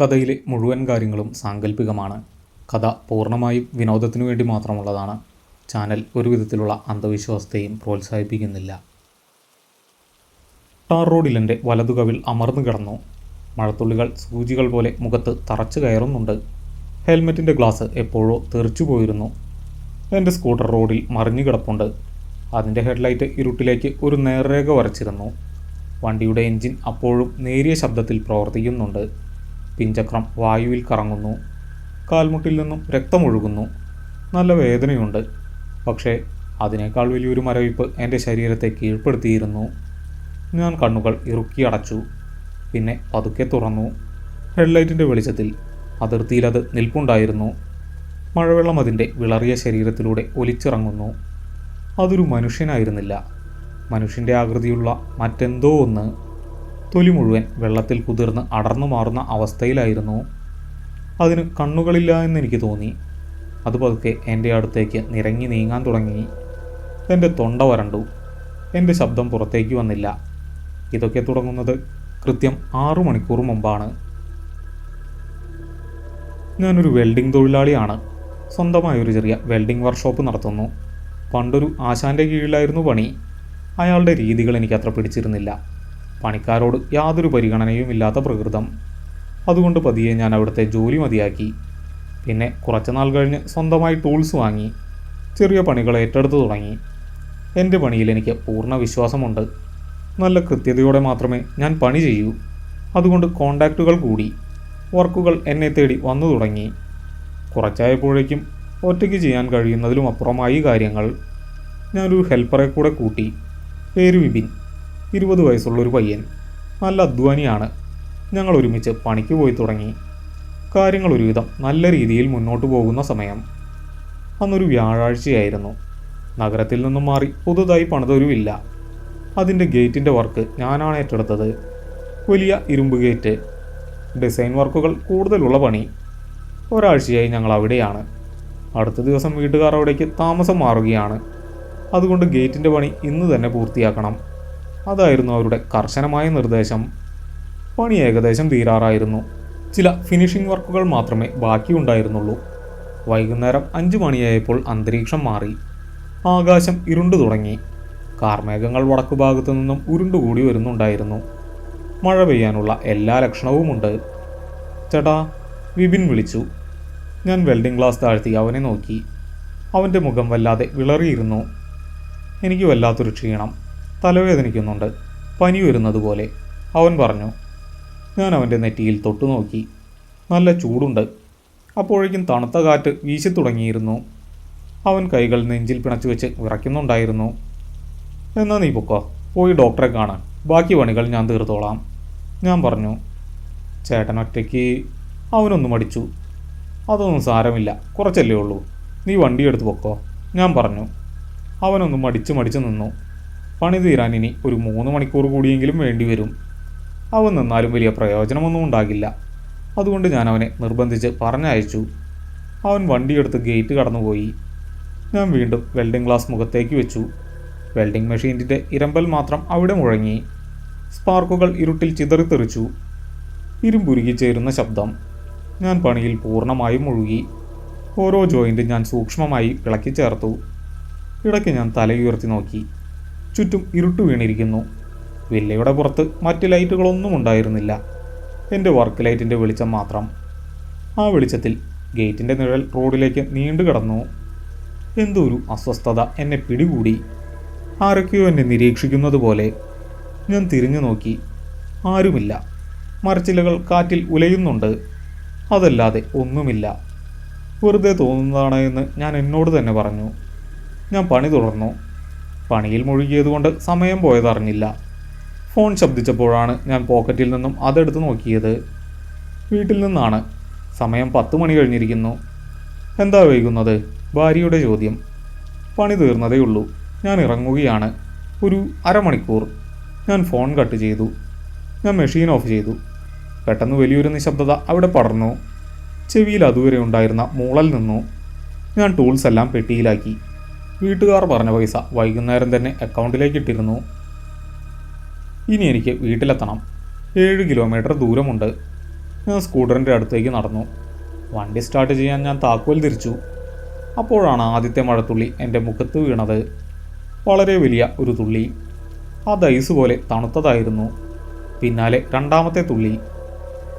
കഥയിലെ മുഴുവൻ കാര്യങ്ങളും സാങ്കല്പികമാണ്. കഥ പൂർണ്ണമായും വിനോദത്തിനു വേണ്ടി മാത്രമുള്ളതാണ്. ചാനൽ ഒരു വിധത്തിലുള്ള അന്ധവിശ്വാസത്തെയും പ്രോത്സാഹിപ്പിക്കുന്നില്ല. ടാർ റോഡിൽ എൻ്റെ വലതുകവിൾ അമർന്നു കിടന്നു. മഴത്തുള്ളികൾ സൂചികൾ പോലെ മുഖത്ത് തറച്ചു കയറുന്നുണ്ട്. ഹെൽമെറ്റിൻ്റെ ഗ്ലാസ് എപ്പോഴോ തെറിച്ചു പോയിരുന്നു. എൻ്റെ സ്കൂട്ടർ റോഡിൽ മറിഞ്ഞു കിടപ്പുണ്ട്. അതിൻ്റെ ഹെഡ്ലൈറ്റ് ഇരുട്ടിലേക്ക് ഒരു നേർരേഖ വരച്ചിരുന്നു. വണ്ടിയുടെ എൻജിൻ അപ്പോഴും നേരിയ ശബ്ദത്തിൽ പ്രവർത്തിക്കുന്നുണ്ട്. പിൻചക്രം വായുവിൽ കറങ്ങുന്നു. കാൽമുട്ടിൽ നിന്നും രക്തമൊഴുകുന്നു. നല്ല വേദനയുണ്ട്. പക്ഷേ അതിനേക്കാൾ വലിയൊരു മരവിപ്പ് എൻ്റെ ശരീരത്തെ കീഴ്പ്പെടുത്തിയിരുന്നു. ഞാൻ കണ്ണുകൾ ഇറുക്കി അടച്ചു. പിന്നെ പതുക്കെ തുറന്നു. ഹെഡ്ലൈറ്റിൻ്റെ വെളിച്ചത്തിൽ അതിർത്തിയിലത് നിൽപ്പുണ്ടായിരുന്നു. മഴവെള്ളം അതിൻ്റെ വിളറിയ ശരീരത്തിലൂടെ ഒലിച്ചിറങ്ങുന്നു. അതൊരു മനുഷ്യനായിരുന്നില്ല. മനുഷ്യൻ്റെ ആകൃതിയുള്ള മറ്റെന്തോ ഒന്ന്. തൊലി മുഴുവൻ വെള്ളത്തിൽ കുതിർന്ന് അടർന്നു മാറുന്ന അവസ്ഥയിലായിരുന്നു. അതിന് കണ്ണുകളില്ല എന്നെനിക്ക് തോന്നി. അത് പതുക്കെ എൻ്റെ അടുത്തേക്ക് നിരങ്ങി നീങ്ങാൻ തുടങ്ങി. എൻ്റെ തൊണ്ട വരണ്ടു. എൻ്റെ ശബ്ദം പുറത്തേക്ക് വന്നില്ല. ഇതൊക്കെ തുടങ്ങുന്നത് കൃത്യം 6 മണിക്കൂർ മുമ്പാണ്. ഞാനൊരു വെൽഡിംഗ് തൊഴിലാളിയാണ്. സ്വന്തമായൊരു ചെറിയ വെൽഡിംഗ് വർക്ക്ഷോപ്പ് നടത്തുന്നു. പണ്ടൊരു ആശാൻ്റെ കീഴിലായിരുന്നു പണി. അയാളുടെ രീതികൾ എനിക്കത്ര പിടിച്ചിരുന്നില്ല. പണിക്കാരോട് യാതൊരു പരിഗണനയും ഇല്ലാത്ത പ്രകൃതം. അതുകൊണ്ട് പതിയെ ഞാൻ അവിടുത്തെ ജോലി മതിയാക്കി. പിന്നെ കുറച്ച് നാൾ കഴിഞ്ഞ് സ്വന്തമായി ടൂൾസ് വാങ്ങി ചെറിയ പണികൾ ഏറ്റെടുത്തു തുടങ്ങി. എൻ്റെ പണിയിൽ എനിക്ക് പൂർണ്ണ വിശ്വാസമുണ്ട്. നല്ല കൃത്യതയോടെ മാത്രമേ ഞാൻ പണി ചെയ്യൂ. അതുകൊണ്ട് കോണ്ടാക്റ്റുകൾ കൂടി. വർക്കുകൾ എന്നെ തേടി വന്നു തുടങ്ങി. കുറച്ചായപ്പോഴേക്കും ഒറ്റയ്ക്ക് ചെയ്യാൻ കഴിയുന്നതിലും അപ്പുറമായി കാര്യങ്ങൾ. ഞാനൊരു ഹെൽപ്പറെ കൂടെ കൂട്ടി. പേര് വിപിൻ. 20 വയസ്സുള്ളൊരു പയ്യൻ. നല്ല അധ്വാനിയാണ്. ഞങ്ങൾ ഒരുമിച്ച് പണിക്ക് പോയി തുടങ്ങി. കാര്യങ്ങൾ ഒരുവിധം നല്ല രീതിയിൽ മുന്നോട്ട് പോകുന്ന സമയം. അന്നൊരു വ്യാഴാഴ്ചയായിരുന്നു. നഗരത്തിൽ നിന്നും മാറി പുതുതായി പണിതൊരു വില്ല. അതിൻ്റെ ഗേറ്റിൻ്റെ വർക്ക് ഞാനാണ് ഏറ്റെടുത്തത്. വലിയ ഇരുമ്പ് ഗേറ്റ്. ഡിസൈൻ വർക്കുകൾ കൂടുതലുള്ള പണി. ഒരാഴ്ചയായി ഞങ്ങൾ അവിടെയാണ്. അടുത്ത ദിവസം വീട്ടുകാർ അവിടേക്ക് താമസം മാറുകയാണ്. അതുകൊണ്ട് ഗേറ്റിൻ്റെ പണി ഇന്ന് തന്നെ പൂർത്തിയാക്കണം. അതായിരുന്നു അവരുടെ കർശനമായ നിർദ്ദേശം. പണി ഏകദേശം തീരാറായിരുന്നു. ചില ഫിനിഷിംഗ് വർക്കുകൾ മാത്രമേ ബാക്കിയുണ്ടായിരുന്നുള്ളൂ. വൈകുന്നേരം 5 മണിയായപ്പോൾ അന്തരീക്ഷം മാറി. ആകാശം ഇരുണ്ടു തുടങ്ങി. കാർമേഘങ്ങൾ വടക്കു ഭാഗത്തു നിന്നും ഉരുണ്ടുകൂടി വരുന്നുണ്ടായിരുന്നു. മഴ പെയ്യാനുള്ള എല്ലാ ലക്ഷണവുമുണ്ട്. ചേട്ടാ, വിപിൻ വിളിച്ചു. ഞാൻ വെൽഡിംഗ് ഗ്ലാസ് താഴ്ത്തി അവനെ നോക്കി. അവൻ്റെ മുഖം വല്ലാതെ വിളറിയിരുന്നു. എനിക്ക് വല്ലാത്തൊരു ക്ഷീണം. തലവേദനിക്കുന്നുണ്ട്. പനി വരുന്നത് പോലെ അവൻ പറഞ്ഞു. ഞാൻ അവൻ്റെ നെറ്റിയിൽ തൊട്ടു നോക്കി. നല്ല ചൂടുണ്ട്. അപ്പോഴേക്കും തണുത്ത കാറ്റ് വീശി തുടങ്ങിയിരുന്നു. അവൻ കൈകൾ നെഞ്ചിൽ പിണച്ചു വെച്ച് വിറയ്ക്കുന്നുണ്ടായിരുന്നു. എന്നാ നീ പൊക്കോ, പോയി ഡോക്ടറെ കാണാൻ. ബാക്കി പണികൾ ഞാൻ തീർത്തോളാം, ഞാൻ പറഞ്ഞു. ചേട്ടൻ ഒറ്റയ്ക്ക്? അവനൊന്നും മടിച്ചു. അതൊന്നും സാരമില്ല, കുറച്ചല്ലേ ഉള്ളൂ. നീ വണ്ടിയെടുത്ത് പൊക്കോ, ഞാൻ പറഞ്ഞു. അവനൊന്നും മടിച്ചു നിന്നു. പണി തീരാൻ ഇനി ഒരു 3 മണിക്കൂർ കൂടിയെങ്കിലും വേണ്ടിവരും. അവൻ നിന്നാലും വലിയ പ്രയോജനമൊന്നും ഉണ്ടാകില്ല. അതുകൊണ്ട് ഞാൻ അവനെ നിർബന്ധിച്ച് പറഞ്ഞയച്ചു. അവൻ വണ്ടിയെടുത്ത് ഗേറ്റ് കടന്നുപോയി. ഞാൻ വീണ്ടും വെൽഡിംഗ് ഗ്ലാസ് മുഖത്തേക്ക് വെച്ചു. വെൽഡിംഗ് മെഷീനിൻ്റെ ഇരമ്പൽ മാത്രം അവിടെ മുഴങ്ങി. സ്പാർക്കുകൾ ഇരുട്ടിൽ ചിതറിത്തെറിച്ചു. ഇരുമ്പുരുകി ചേരുന്ന ശബ്ദം. ഞാൻ പണിയിൽ പൂർണ്ണമായും മുഴുകി. ഓരോ ജോയിൻ്റ് ഞാൻ സൂക്ഷ്മമായി ഇളക്കി ചേർത്തു. ഇടയ്ക്ക് ഞാൻ തലയുയർത്തി നോക്കി. ചുറ്റും ഇരുട്ട് വീണിരിക്കുന്നു. വില്ലയുടെ പുറത്ത് മറ്റ് ലൈറ്റുകളൊന്നും ഉണ്ടായിരുന്നില്ല. എൻ്റെ വർക്ക് ലൈറ്റിൻ്റെ വെളിച്ചം മാത്രം. ആ വെളിച്ചത്തിൽ ഗേറ്റിൻ്റെ നിഴൽ റോഡിലേക്ക് നീണ്ടു കിടന്നു. എന്തോ ഒരു അസ്വസ്ഥത എന്നെ പിടികൂടി. ആരൊക്കെയോ എന്നെ നിരീക്ഷിക്കുന്നത് പോലെ. ഞാൻ തിരിഞ്ഞു നോക്കി. ആരുമില്ല. മരച്ചില്ലകൾ കാറ്റിൽ ഉലയുന്നുണ്ട്. അതല്ലാതെ ഒന്നുമില്ല. വെറുതെ തോന്നുന്നതാണ് എന്ന് ഞാൻ എന്നോട് തന്നെ പറഞ്ഞു. ഞാൻ പണി തുടർന്നു. പണിയിൽ മുഴുകിയതുകൊണ്ട് സമയം പോയതറിഞ്ഞില്ല. ഫോൺ ശബ്ദിച്ചപ്പോഴാണ് ഞാൻ പോക്കറ്റിൽ നിന്നും അതെടുത്ത് നോക്കിയത്. വീട്ടിൽ നിന്നാണ്. സമയം 10 മണി കഴിഞ്ഞിരിക്കുന്നു. എന്താ വൈകുന്നത്? ഭാര്യയുടെ ചോദ്യം. പണി തീർന്നതേയുള്ളൂ. ഞാൻ ഇറങ്ങുകയാണ്. ഒരു അരമണിക്കൂർ. ഞാൻ ഫോൺ കട്ട് ചെയ്തു. ഞാൻ മെഷീൻ ഓഫ് ചെയ്തു. പെട്ടെന്ന് വലിയൊരു നിശബ്ദത അവിടെ പടർന്നു. ചെവിയിൽ അതുവരെ ഉണ്ടായിരുന്ന മൂളൽ നിന്നു. ഞാൻ ടൂൾസ് എല്ലാം പെട്ടിയിലാക്കി. വീട്ടുകാർ പറഞ്ഞ പൈസ വൈകുന്നേരം തന്നെ അക്കൗണ്ടിലേക്ക് ഇട്ടിരുന്നു. ഇനി എനിക്ക് വീട്ടിലെത്തണം. 7 കിലോമീറ്റർ ദൂരമുണ്ട്. ഞാൻ സ്കൂട്ടറിൻ്റെ അടുത്തേക്ക് നടന്നു. വണ്ടി സ്റ്റാർട്ട് ചെയ്യാൻ ഞാൻ താക്കോൽ തിരിച്ചു. അപ്പോഴാണ് ആദ്യത്തെ മഴത്തുള്ളി എൻ്റെ മുഖത്ത് വീണത്. വളരെ വലിയ ഒരു തുള്ളി. അത് ഐസ് പോലെ തണുത്തതായിരുന്നു. പിന്നാലെ രണ്ടാമത്തെ തുള്ളി,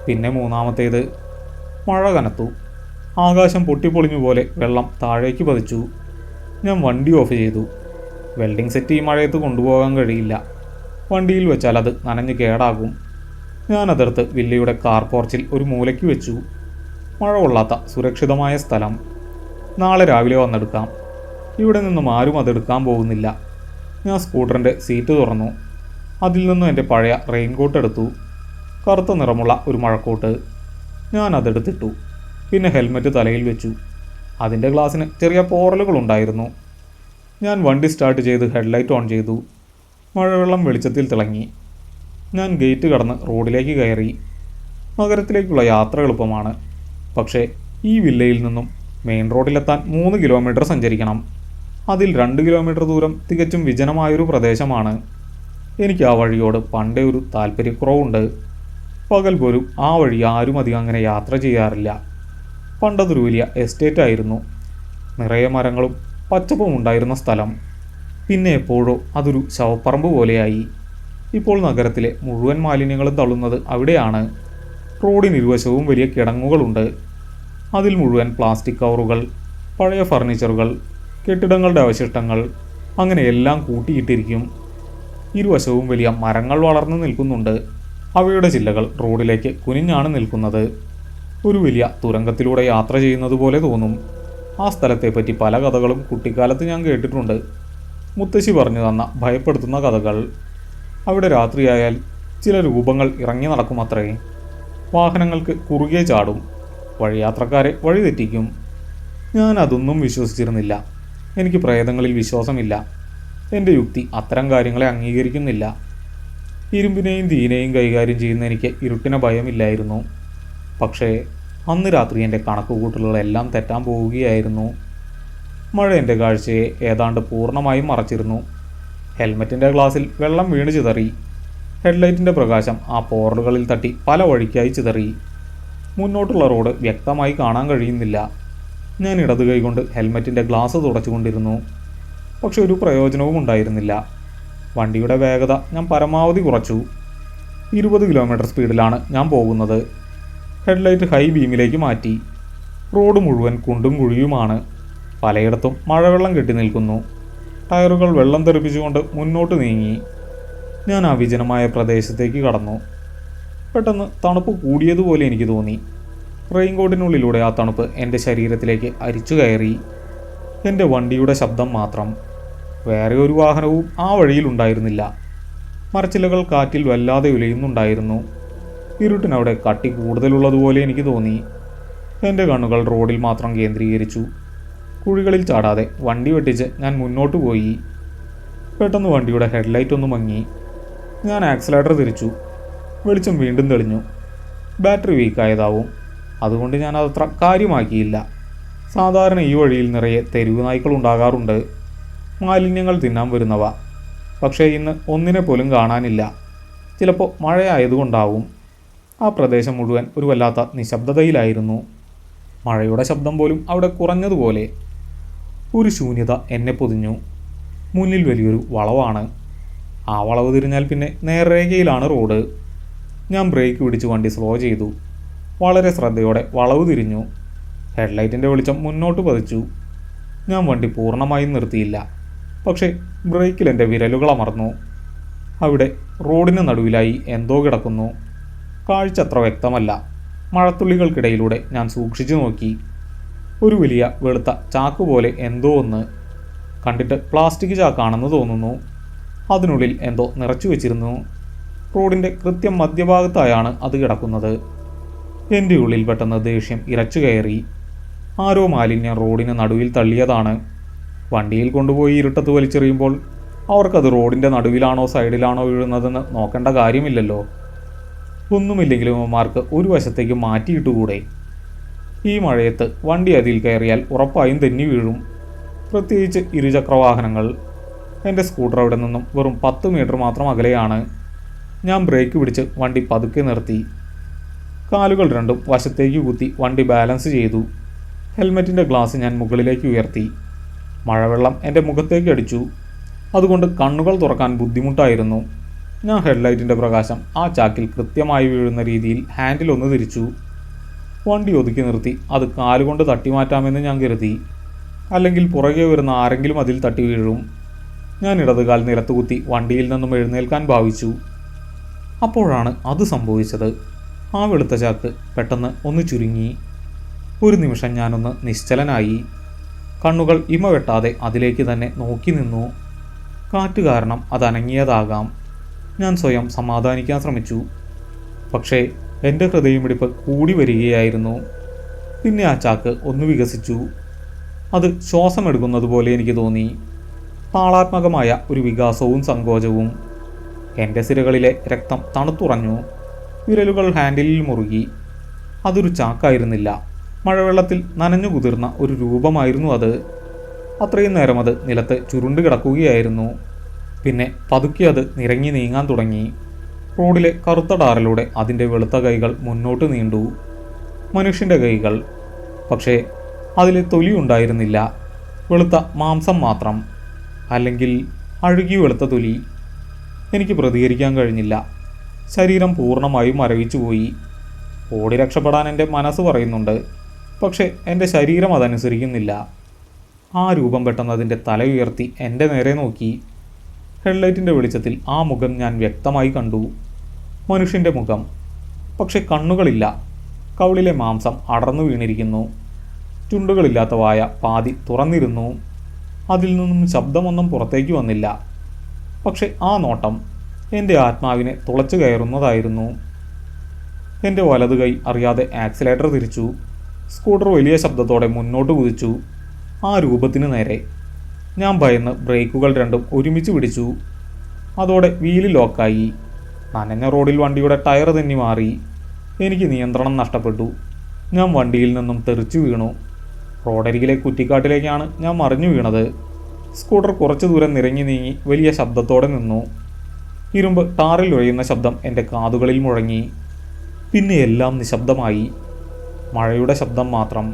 പിന്നെ മൂന്നാമത്തേത്. മഴ കനത്തു. ആകാശം പൊട്ടിപ്പൊളിഞ്ഞു പോലെ വെള്ളം താഴേക്ക് പതിച്ചു. ഞാൻ വണ്ടി ഓഫ് ചെയ്തു. വെൽഡിംഗ് സെറ്റ് ഈ മഴയത്ത് കൊണ്ടുപോകാൻ കഴിയില്ല. വണ്ടിയിൽ വെച്ചാൽ അത് നനഞ്ഞ് കേടാകും. ഞാനതെടുത്ത് വില്ലയുടെ കാർ പോർച്ചിൽ ഒരു മൂലയ്ക്ക് വെച്ചു. മഴ കൊള്ളാത്ത സുരക്ഷിതമായ സ്ഥലം. നാളെ രാവിലെ വന്നെടുക്കാം. ഇവിടെ നിന്നും ആരും അതെടുക്കാൻ പോകുന്നില്ല. ഞാൻ സ്കൂട്ടറിൻ്റെ സീറ്റ് തുറന്നു. അതിൽ നിന്നും എൻ്റെ പഴയ റെയിൻകോട്ട് എടുത്തു. കറുത്ത നിറമുള്ള ഒരു മഴക്കോട്ട്. ഞാൻ അതെടുത്തിട്ടു. പിന്നെ ഹെൽമെറ്റ് തലയിൽ വെച്ചു. അതിൻ്റെ ഗ്ലാസ്സിന് ചെറിയ പോറലുകളുണ്ടായിരുന്നു. ഞാൻ വണ്ടി സ്റ്റാർട്ട് ചെയ്ത് ഹെഡ്ലൈറ്റ് ഓൺ ചെയ്തു. മഴവെള്ളം വെളിച്ചത്തിൽ തിളങ്ങി. ഞാൻ ഗേറ്റ് കടന്ന് റോഡിലേക്ക് കയറി. നഗരത്തിലേക്കുള്ള യാത്ര എളുപ്പമാണ്. പക്ഷേ ഈ വില്ലയിൽ നിന്നും മെയിൻ റോഡിലെത്താൻ 3 കിലോമീറ്റർ സഞ്ചരിക്കണം. അതിൽ 2 കിലോമീറ്റർ ദൂരം തികച്ചും വിജനമായൊരു പ്രദേശമാണ്. എനിക്ക് ആ വഴിയോട് പണ്ടേ ഒരു താല്പര്യക്കുറവുണ്ട്. പകൽ പോലും ആ വഴി ആരും അധികം അങ്ങനെ യാത്ര ചെയ്യാറില്ല. പണ്ടതൊരു വലിയ എസ്റ്റേറ്റ് ആയിരുന്നു. നിറയെ മരങ്ങളും പച്ചപ്പും ഉണ്ടായിരുന്ന സ്ഥലം. പിന്നെ എപ്പോഴോ അതൊരു ശവപ്പറമ്പ് പോലെയായി. ഇപ്പോൾ നഗരത്തിലെ മുഴുവൻ മാലിന്യങ്ങളും തള്ളുന്നത് അവിടെയാണ്. റോഡിനിരുവശവും വലിയ കിടങ്ങുകളുണ്ട്. അതിൽ മുഴുവൻ പ്ലാസ്റ്റിക് കവറുകൾ, പഴയ ഫർണിച്ചറുകൾ, കെട്ടിടങ്ങളുടെ അവശിഷ്ടങ്ങൾ, അങ്ങനെ എല്ലാം കൂട്ടിയിട്ടിരിക്കും. ഇരുവശവും വലിയ മരങ്ങൾ വളർന്നു നിൽക്കുന്നുണ്ട്. അവയുടെ ചില്ലകൾ റോഡിലേക്ക് കുനിഞ്ഞാണ് നിൽക്കുന്നത്. ഒരു വലിയ തുരങ്കത്തിലൂടെ യാത്ര ചെയ്യുന്നത് പോലെ തോന്നും. ആ സ്ഥലത്തെപ്പറ്റി പല കഥകളും കുട്ടിക്കാലത്ത് ഞാൻ കേട്ടിട്ടുണ്ട്. മുത്തശ്ശി പറഞ്ഞു തന്ന ഭയപ്പെടുത്തുന്ന കഥകൾ. അവിടെ രാത്രിയായാൽ ചില രൂപങ്ങൾ ഇറങ്ങി നടക്കുമത്രേ. വാഹനങ്ങൾക്ക് കുറുകെ ചാടും. വഴിയാത്രക്കാരെ വഴിതെറ്റിക്കും. ഞാൻ അതൊന്നും വിശ്വസിച്ചിരുന്നില്ല. എനിക്ക് പ്രേതങ്ങളിൽ വിശ്വാസമില്ല. എൻ്റെ യുക്തി അത്തരം കാര്യങ്ങളെ അംഗീകരിക്കുന്നില്ല. ഇരുമ്പിനെയും തീനെയും കൈകാര്യം ചെയ്യുന്ന എനിക്ക് ഇരുട്ടിനെ ഭയമില്ലായിരുന്നു. പക്ഷേ അന്ന് രാത്രി എൻ്റെ കണക്കുകൂട്ടലുകളെല്ലാം തെറ്റാൻ പോവുകയായിരുന്നു. മഴ എൻ്റെ കാഴ്ചയെ ഏതാണ്ട് പൂർണ്ണമായും മറച്ചിരുന്നു. ഹെൽമെറ്റിൻ്റെ ഗ്ലാസ്സിൽ വെള്ളം വീണ് ചിതറി. ഹെഡ്ലൈറ്റിൻ്റെ പ്രകാശം ആ പോറലുകളിൽ തട്ടി പല വഴിക്കായി ചിതറി. മുന്നോട്ടുള്ള റോഡ് വ്യക്തമായി കാണാൻ കഴിയുന്നില്ല. ഞാൻ ഇടത് കൈകൊണ്ട് ഹെൽമെറ്റിൻ്റെ ഗ്ലാസ് തുടച്ചുകൊണ്ടിരുന്നു. പക്ഷെ ഒരു പ്രയോജനവും ഉണ്ടായിരുന്നില്ല. വണ്ടിയുടെ വേഗത ഞാൻ പരമാവധി കുറച്ചു. 20 കിലോമീറ്റർ സ്പീഡിലാണ് ഞാൻ പോകുന്നത്. ഹെഡ്ലൈറ്റ് ഹൈ ബീമിലേക്ക് മാറ്റി. റോഡ് മുഴുവൻ കുണ്ടും കുഴിയുമാണ്. പലയിടത്തും മഴവെള്ളം കെട്ടി നിൽക്കുന്നു. ടയറുകൾ വെള്ളം തെറിപ്പിച്ചുകൊണ്ട് മുന്നോട്ട് നീങ്ങി. ഞാൻ ആ വിജനമായ പ്രദേശത്തേക്ക് കടന്നു. പെട്ടെന്ന് തണുപ്പ് കൂടിയതുപോലെ എനിക്ക് തോന്നി. റെയിൻകോട്ടിനുള്ളിലൂടെ ആ തണുപ്പ് എൻ്റെ ശരീരത്തിലേക്ക് അരിച്ചു കയറി. എൻ്റെ വണ്ടിയുടെ ശബ്ദം മാത്രം. വേറെ ഒരു വാഹനവും ആ വഴിയിലുണ്ടായിരുന്നില്ല. മരച്ചില്ലകൾ കാറ്റിൽ വല്ലാതെ ഉലയുന്നുണ്ടായിരുന്നു. ഇരുട്ടിനവിടെ കട്ടി കൂടുതലുള്ളതുപോലെ എനിക്ക് തോന്നി. എൻ്റെ കണ്ണുകൾ റോഡിൽ മാത്രം കേന്ദ്രീകരിച്ചു. കുഴികളിൽ ചാടാതെ വണ്ടി വെട്ടിച്ച് ഞാൻ മുന്നോട്ട് പോയി. പെട്ടെന്ന് വണ്ടിയുടെ ഹെഡ്ലൈറ്റ് ഒന്ന് മങ്ങി. ഞാൻ ആക്സിലേറ്റർ തിരിച്ചു. വെളിച്ചം വീണ്ടും തെളിഞ്ഞു. ബാറ്ററി വീക്കായതാവും. അതുകൊണ്ട് ഞാൻ അതത്ര കാര്യമാക്കിയില്ല. സാധാരണ ഈ വഴിയിൽ നിറയെ തെരുവ് നായ്ക്കൾ ഉണ്ടാകാറുണ്ട്, മാലിന്യങ്ങൾ തിന്നാൻ വരുന്നവ. പക്ഷേ ഇന്ന് ഒന്നിനെ പോലും കാണാനില്ല. ചിലപ്പോൾ മഴയായതുകൊണ്ടാവും. ആ പ്രദേശം മുഴുവൻ ഒരു വല്ലാത്ത നിശബ്ദതയിലായിരുന്നു. മഴയുടെ ശബ്ദം പോലും അവിടെ കുറഞ്ഞതുപോലെ. ഒരു ശൂന്യത എന്നെ പൊതിഞ്ഞു. മുന്നിൽ വലിയൊരു വളവാണ്. ആ വളവ് തിരിഞ്ഞാൽ പിന്നെ നേർരേഖയിലാണ് റോഡ്. ഞാൻ ബ്രേക്ക് പിടിച്ച് വണ്ടി സ്ലോ ചെയ്തു. വളരെ ശ്രദ്ധയോടെ വളവ് തിരിഞ്ഞു. ഹെഡ്ലൈറ്റിൻ്റെ വെളിച്ചം മുന്നോട്ട് പതിച്ചു. ഞാൻ വണ്ടി പൂർണ്ണമായും നിർത്തിയില്ല. പക്ഷേ ബ്രേക്കിൽ എൻ്റെ വിരലുകൾ അമർന്നു. അവിടെ റോഡിന് നടുവിലായി എന്തോ കിടക്കുന്നു. കാഴ്ച അത്ര വ്യക്തമല്ല. മഴത്തുള്ളികൾക്കിടയിലൂടെ ഞാൻ സൂക്ഷിച്ചു നോക്കി. ഒരു വലിയ വെളുത്ത ചാക്ക് പോലെ എന്തോ ഒന്ന്. കണ്ടിട്ട് പ്ലാസ്റ്റിക് ചാക്കാണെന്ന് തോന്നുന്നു. അതിനുള്ളിൽ എന്തോ നിറച്ചു വെച്ചിരുന്നു. റോഡിൻ്റെ കൃത്യം മധ്യഭാഗത്തായാണ് അത് കിടക്കുന്നത്. എൻ്റെ ഉള്ളിൽ പെട്ടെന്ന് ദേഷ്യം ഇരച്ചു കയറി. ആരോ മാലിന്യം റോഡിന് നടുവിൽ തള്ളിയതാണ്. വണ്ടിയിൽ കൊണ്ടുപോയി ഇരുട്ടത്ത് വലിച്ചെറിയുമ്പോൾ അവർക്കത് റോഡിൻ്റെ നടുവിലാണോ സൈഡിലാണോ വീഴുന്നതെന്ന് നോക്കേണ്ട കാര്യമില്ലല്ലോ. ഒന്നുമില്ലെങ്കിലും അവന്മാർക്ക് ഒരു വശത്തേക്ക് മാറ്റിയിട്ടുകൂടെ? ഈ മഴയത്ത് വണ്ടി അതിൽ കയറിയാൽ ഉറപ്പായും തെന്നി വീഴും. പ്രത്യേകിച്ച് ഇരുചക്രവാഹനങ്ങൾ. എൻ്റെ സ്കൂട്ടർ അവിടെ നിന്നും വെറും 10 മീറ്റർ മാത്രം അകലെയാണ്. ഞാൻ ബ്രേക്ക് പിടിച്ച് വണ്ടി പതുക്കെ നിർത്തി. കാലുകൾ രണ്ടും വശത്തേക്ക് കുത്തി വണ്ടി ബാലൻസ് ചെയ്തു. ഹെൽമെറ്റിൻ്റെ ഗ്ലാസ് ഞാൻ മുകളിലേക്ക് ഉയർത്തി. മഴവെള്ളം എൻ്റെ മുഖത്തേക്ക് അടിച്ചു. അതുകൊണ്ട് കണ്ണുകൾ തുറക്കാൻ ബുദ്ധിമുട്ടായിരുന്നു. ഞാൻ ഹെഡ്ലൈറ്റിൻ്റെ പ്രകാശം ആ ചാക്കിൽ കൃത്യമായി വീഴുന്ന രീതിയിൽ ഹാൻഡിൽ ഒന്ന് തിരിച്ചു. വണ്ടി ഒതുക്കി നിർത്തി അത് കാലുകൊണ്ട് തട്ടിമാറ്റാമെന്ന് ഞാൻ കരുതി. അല്ലെങ്കിൽ പുറകെ വരുന്ന ആരെങ്കിലും അതിൽ തട്ടി വീഴും. ഞാൻ ഇടതുകാൽ നിലത്തുകുത്തി വണ്ടിയിൽ നിന്നും എഴുന്നേൽക്കാൻ ഭാവിച്ചു. അപ്പോഴാണ് അത് സംഭവിച്ചത്. ആ വെളുത്ത ചാക്ക് പെട്ടെന്ന് ഒന്ന് ചുരുങ്ങി. ഒരു നിമിഷം ഞാനൊന്ന് നിശ്ചലനായി. കണ്ണുകൾ ഇമ വെട്ടാതെ അതിലേക്ക് തന്നെ നോക്കി നിന്നു. കാറ്റ് കാരണം അത് അനങ്ങിയതാകാം. ഞാൻ സ്വയം സമാധാനിക്കാൻ ശ്രമിച്ചു. പക്ഷേ എൻ്റെ ഹൃദയമിടിപ്പ് കൂടി വരികയായിരുന്നു. പിന്നെ ആ ചാക്ക് ഒന്ന് വികസിച്ചു. അത് ശ്വാസമെടുക്കുന്നത് പോലെ എനിക്ക് തോന്നി. താളാത്മകമായ ഒരു വികാസവും സങ്കോചവും. എൻ്റെ സിരകളിലെ രക്തം തണുത്തുറഞ്ഞു. വിരലുകൾ ഹാൻഡിലിൽ മുറുകി. അതൊരു ചാക്കായിരുന്നില്ല. മഴവെള്ളത്തിൽ നനഞ്ഞു കുതിർന്ന ഒരു രൂപമായിരുന്നു അത്. അത്രയും നേരം അത് നിലത്ത് ചുരുണ്ട് കിടക്കുകയായിരുന്നു. പിന്നെ പതുക്കെ അത് നിരങ്ങി നീങ്ങാൻ തുടങ്ങി. റോഡിലെ കറുത്ത ടാറിലൂടെ അതിൻ്റെ വെളുത്ത കൈകൾ മുന്നോട്ട് നീണ്ടു. മനുഷ്യൻ്റെ കൈകൾ. പക്ഷേ അതിലെ തൊലി ഉണ്ടായിരുന്നില്ല. വെളുത്ത മാംസം മാത്രം. അല്ലെങ്കിൽ അഴുകി വെളുത്ത തൊലി. എനിക്ക് പ്രതികരിക്കാൻ കഴിഞ്ഞില്ല. ശരീരം പൂർണ്ണമായും മരവിച്ചുപോയി. ഓടി രക്ഷപ്പെടാൻ എൻ്റെ മനസ്സ് പറയുന്നുണ്ട്. പക്ഷേ എൻ്റെ ശരീരം അതനുസരിക്കുന്നില്ല. ആ രൂപം പെട്ടെന്ന് അതിൻ്റെ തല ഉയർത്തി എൻ്റെ നേരെ നോക്കി. ഹെഡ്ലൈറ്റിൻ്റെ വെളിച്ചത്തിൽ ആ മുഖം ഞാൻ വ്യക്തമായി കണ്ടു. മനുഷ്യൻ്റെ മുഖം. പക്ഷെ കണ്ണുകളില്ല. കവിളിലെ മാംസം അടർന്നു വീണിരിക്കുന്നു. ചുണ്ടുകളില്ലാത്ത വായ പാതി തുറന്നിരുന്നു. അതിൽ നിന്നും ശബ്ദമൊന്നും പുറത്തേക്ക് വന്നില്ല. പക്ഷെ ആ നോട്ടം എൻ്റെ ആത്മാവിനെ തുളച്ചു കയറുന്നതായിരുന്നു. എൻ്റെ വലതു കൈ അറിയാതെ ആക്സിലേറ്റർ തിരിച്ചു. സ്കൂട്ടർ വലിയ ശബ്ദത്തോടെ മുന്നോട്ട് കുതിച്ചു. ആ രൂപത്തിന് നേരെ. ഞാൻ ഭയന്ന് ബ്രേക്കുകൾ രണ്ടും ഒരുമിച്ച് പിടിച്ചു. അതോടെ വീല് ലോക്കായി. നനഞ്ഞ റോഡിൽ വണ്ടിയുടെ ടയർ തെന്നി മാറി. എനിക്ക് നിയന്ത്രണം നഷ്ടപ്പെട്ടു. ഞാൻ വണ്ടിയിൽ നിന്നും തെറിച്ചു വീണു. റോഡരികിലെ കുറ്റിക്കാട്ടിലേക്കാണ് ഞാൻ മറിഞ്ഞു വീണത്. സ്കൂട്ടർ കുറച്ചു ദൂരം നിരങ്ങി നീങ്ങി വലിയ ശബ്ദത്തോടെ നിന്നു. ഇരുമ്പ് ടാറിൽ ഒഴിയുന്ന ശബ്ദം എൻ്റെ കാതുകളിൽ മുഴങ്ങി. പിന്നെ എല്ലാം നിശബ്ദമായി. മഴയുടെ ശബ്ദം മാത്രം.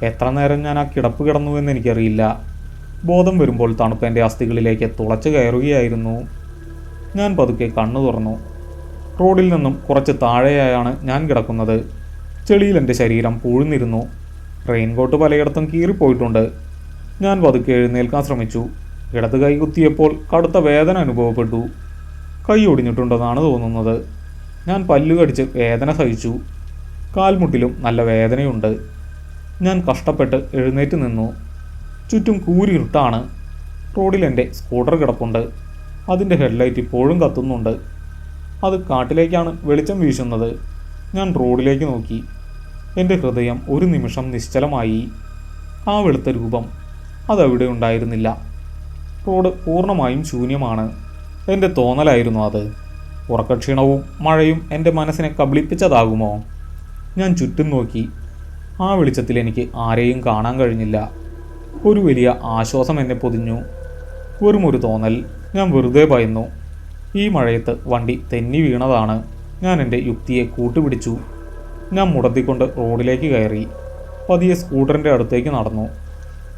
എത്ര നേരം ഞാൻ ആ കിടപ്പ് കിടന്നുവെന്ന് എനിക്കറിയില്ല. ബോധം വരുമ്പോൾ തണുപ്പ് എൻ്റെ അസ്ഥികളിലേക്ക് തുളച്ചു കയറുകയായിരുന്നു. ഞാൻ പതുക്കെ കണ്ണു തുറന്നു. റോഡിൽ നിന്നും കുറച്ച് താഴെയായാണ് ഞാൻ കിടക്കുന്നത്. ചെളിയിൽ എൻ്റെ ശരീരം പൂഴ്ന്നിരുന്നു. റെയിൻകോട്ട് പലയിടത്തും കീറിപ്പോയിട്ടുണ്ട്. ഞാൻ പതുക്കെ എഴുന്നേൽക്കാൻ ശ്രമിച്ചു. ഇടത് കൈ കുത്തിയപ്പോൾ കടുത്ത വേദന അനുഭവപ്പെട്ടു. കൈ ഒടിഞ്ഞിട്ടുണ്ടെന്നാണ് തോന്നുന്നത്. ഞാൻ പല്ലു കടിച്ച് വേദന സഹിച്ചു. കാൽമുട്ടിലും നല്ല വേദനയുണ്ട്. ഞാൻ കഷ്ടപ്പെട്ട് എഴുന്നേറ്റ് നിന്നു. ചുറ്റും കൂരിരുട്ടാണ്. റോഡിൽ എൻ്റെ സ്കൂട്ടർ കിടപ്പുണ്ട്. അതിൻ്റെ ഹെഡ്ലൈറ്റ് ഇപ്പോഴും കത്തുന്നുണ്ട്. അത് കാട്ടിലേക്കാണ് വെളിച്ചം വീശുന്നത്. ഞാൻ റോഡിലേക്ക് നോക്കി. എൻ്റെ ഹൃദയം ഒരു നിമിഷം നിശ്ചലമായി. ആ വെളുത്ത രൂപം അതവിടെ ഉണ്ടായിരുന്നില്ല. റോഡ് പൂർണ്ണമായും ശൂന്യമാണ്. എൻ്റെ തോന്നലായിരുന്നു അത്. ഉറക്കക്ഷീണവും മഴയും എൻ്റെ മനസ്സിനെ കബളിപ്പിച്ചതാകുമോ? ഞാൻ ചുറ്റും നോക്കി. ആ വെളിച്ചത്തിൽ എനിക്ക് ആരെയും കാണാൻ കഴിഞ്ഞില്ല. ഒരു വലിയ ആശ്വാസം എന്നെ പൊതിഞ്ഞു. വെറുമൊരു തോന്നൽ. ഞാൻ വെറുതെ ഭയന്നു. ഈ മഴയത്ത് വണ്ടി തെന്നി വീണതാണ്. ഞാൻ എൻ്റെ യുക്തിയെ കൂട്ടുപിടിച്ചു. ഞാൻ മുടത്തിക്കൊണ്ട് റോഡിലേക്ക് കയറി. പതിയെ സ്കൂട്ടറിൻ്റെ അടുത്തേക്ക് നടന്നു.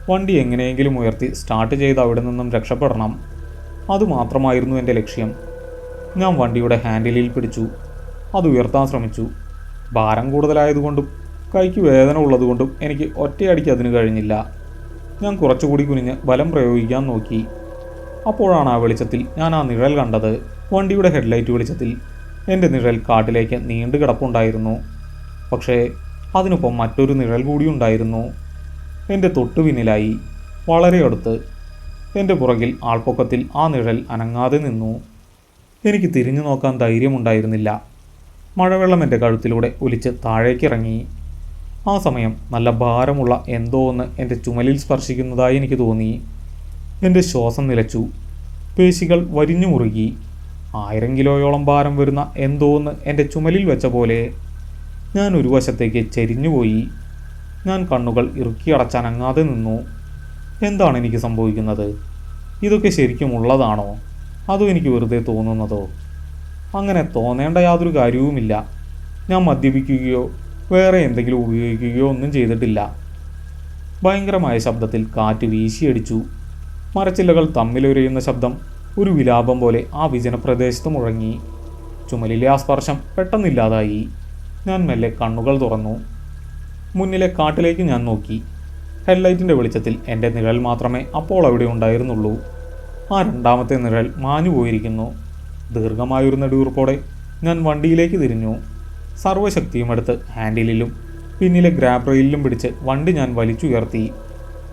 വണ്ടി എങ്ങനെയെങ്കിലും ഉയർത്തി സ്റ്റാർട്ട് ചെയ്ത് അവിടെ നിന്നും രക്ഷപ്പെടണം. അതുമാത്രമായിരുന്നു എൻ്റെ ലക്ഷ്യം. ഞാൻ വണ്ടിയുടെ ഹാൻഡിലിൽ പിടിച്ചു. അത് ഉയർത്താൻ ശ്രമിച്ചു. ഭാരം കൂടുതലായതുകൊണ്ടും കൈക്ക് വേദന ഉള്ളതുകൊണ്ടും എനിക്ക് ഒറ്റയടിക്ക് അതിന് കഴിഞ്ഞില്ല. ഞാൻ കുറച്ചുകൂടി കുനിഞ്ഞ് ബലം പ്രയോഗിക്കാൻ നോക്കി. അപ്പോഴാണ് ആ വെളിച്ചത്തിൽ ഞാൻ ആ നിഴൽ കണ്ടത്. വണ്ടിയുടെ ഹെഡ്ലൈറ്റ് വെളിച്ചത്തിൽ എൻ്റെ നിഴൽ കാട്ടിലേക്ക് നീണ്ടു കിടപ്പുണ്ടായിരുന്നു. പക്ഷേ അതിനൊപ്പം മറ്റൊരു നിഴൽ കൂടി ഉണ്ടായിരുന്നു. എൻ്റെ തൊട്ടു പിന്നിലായി, വളരെ അടുത്ത്. എൻ്റെ പുറകിൽ ആൾപ്പൊക്കത്തിൽ ആ നിഴൽ അനങ്ങാതെ നിന്നു. എനിക്ക് തിരിഞ്ഞു നോക്കാൻ ധൈര്യമുണ്ടായിരുന്നില്ല. മഴവെള്ളം എൻ്റെ കഴുത്തിലൂടെ ഒലിച്ച് താഴേക്കിറങ്ങി. ആ സമയം നല്ല ഭാരമുള്ള എന്തോ ഒന്ന് എൻ്റെ ചുമലിൽ സ്പർശിക്കുന്നതായി എനിക്ക് തോന്നി. എൻ്റെ ശ്വാസം നിലച്ചു. പേശികൾ വരിഞ്ഞു മുറുകി. 1000 കിലോയോളം ഭാരം വരുന്ന എന്തോ ഒന്ന് എൻ്റെ ചുമലിൽ വെച്ച പോലെ. ഞാൻ ഒരു വശത്തേക്ക് ചെരിഞ്ഞുപോയി. ഞാൻ കണ്ണുകൾ ഇറുക്കിയടച്ചനങ്ങാതെ നിന്നു. എന്താണ് എനിക്ക് സംഭവിക്കുന്നത്? ഇതൊക്കെ ശരിക്കും ഉള്ളതാണോ? അതോ എനിക്ക് വെറുതെ തോന്നുന്നതോ? അങ്ങനെ തോന്നേണ്ട യാതൊരു കാര്യവുമില്ല. ഞാൻ മദ്യപിക്കുകയോ വേറെ എന്തെങ്കിലും ഉപയോഗിക്കുകയോ ഒന്നും ചെയ്തിട്ടില്ല. ഭയങ്കരമായ ശബ്ദത്തിൽ കാറ്റ് വീശിയടിച്ചു. മരച്ചില്ലകൾ തമ്മിലുരയുന്ന ശബ്ദം ഒരു വിലാപം പോലെ ആ വിജനപ്രദേശത്ത് മുഴങ്ങി. ചുമലിലെ ആ സ്പർശം പെട്ടെന്നില്ലാതായി. ഞാൻ മെല്ലെ കണ്ണുകൾ തുറന്നു. മുന്നിലെ കാട്ടിലേക്ക് ഞാൻ നോക്കി. ഹെഡ്ലൈറ്റിൻ്റെ വെളിച്ചത്തിൽ എൻ്റെ നിഴൽ മാത്രമേ അപ്പോൾ അവിടെ ഉണ്ടായിരുന്നുള്ളൂ. ആ രണ്ടാമത്തെ നിഴൽ മാഞ്ഞു പോയിരിക്കുന്നു. ദീർഘമായൊരു നെടുവീർപ്പോടെ ഞാൻ വണ്ടിയിലേക്ക് തിരിഞ്ഞു. സർവ്വശക്തിയുമെടുത്ത് ഹാൻഡിലിലും പിന്നിലെ ഗ്രാബ് റെയിലിലും പിടിച്ച് വണ്ടി ഞാൻ വലിച്ചുയർത്തി.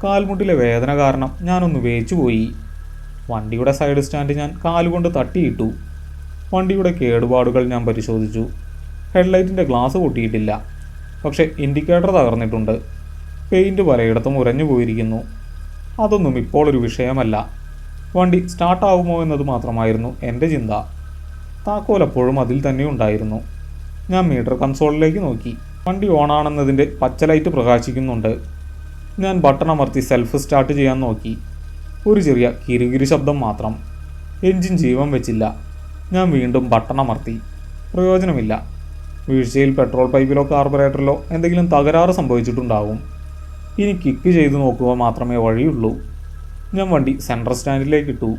കാൽമുട്ടിലെ വേദന കാരണം ഞാനൊന്ന് വേച്ചുപോയി. വണ്ടിയുടെ സൈഡ് സ്റ്റാൻഡ് ഞാൻ കാലുകൊണ്ട് തട്ടിയിട്ടു. വണ്ടിയുടെ കേടുപാടുകൾ ഞാൻ പരിശോധിച്ചു. ഹെഡ്ലൈറ്റിൻ്റെ ഗ്ലാസ് പൊട്ടിയിട്ടില്ല, പക്ഷേ ഇൻഡിക്കേറ്റർ തകർന്നിട്ടുണ്ട്. പെയിൻറ്റ് പലയിടത്തും ഉരഞ്ഞു പോയിരിക്കുന്നു. അതൊന്നും ഇപ്പോൾ ഒരു വിഷയമല്ല. വണ്ടി സ്റ്റാർട്ടാവുമോ എന്നത് മാത്രമായിരുന്നു എൻ്റെ ചിന്ത. താക്കോലെപ്പോഴും അതിൽ തന്നെ ഉണ്ടായിരുന്നു. ഞാൻ മീറ്റർ കൺസോളിലേക്ക് നോക്കി. വണ്ടി ഓണാണെന്നതിൻ്റെ പച്ച ലൈറ്റ് പ്രകാശിക്കുന്നുണ്ട്. ഞാൻ ബട്ടൺ അമർത്തി സെൽഫ് സ്റ്റാർട്ട് ചെയ്യാൻ നോക്കി. ഒരു ചെറിയ കിരുകിരി ശബ്ദം മാത്രം. എൻജിൻ ജീവൻ വെച്ചില്ല. ഞാൻ വീണ്ടും ബട്ടൺ അമർത്തി. പ്രയോജനമില്ല. വീഴ്ചയിൽ പെട്രോൾ പൈപ്പിലോ കാർബറേറ്ററിലോ എന്തെങ്കിലും തകരാറ് സംഭവിച്ചിട്ടുണ്ടാവും. ഇനി കിക്ക് ചെയ്ത് നോക്കുക മാത്രമേ വഴിയുള്ളൂ. ഞാൻ വണ്ടി സെൻട്രൽ സ്റ്റാൻഡിലേക്ക് ഇട്ടു.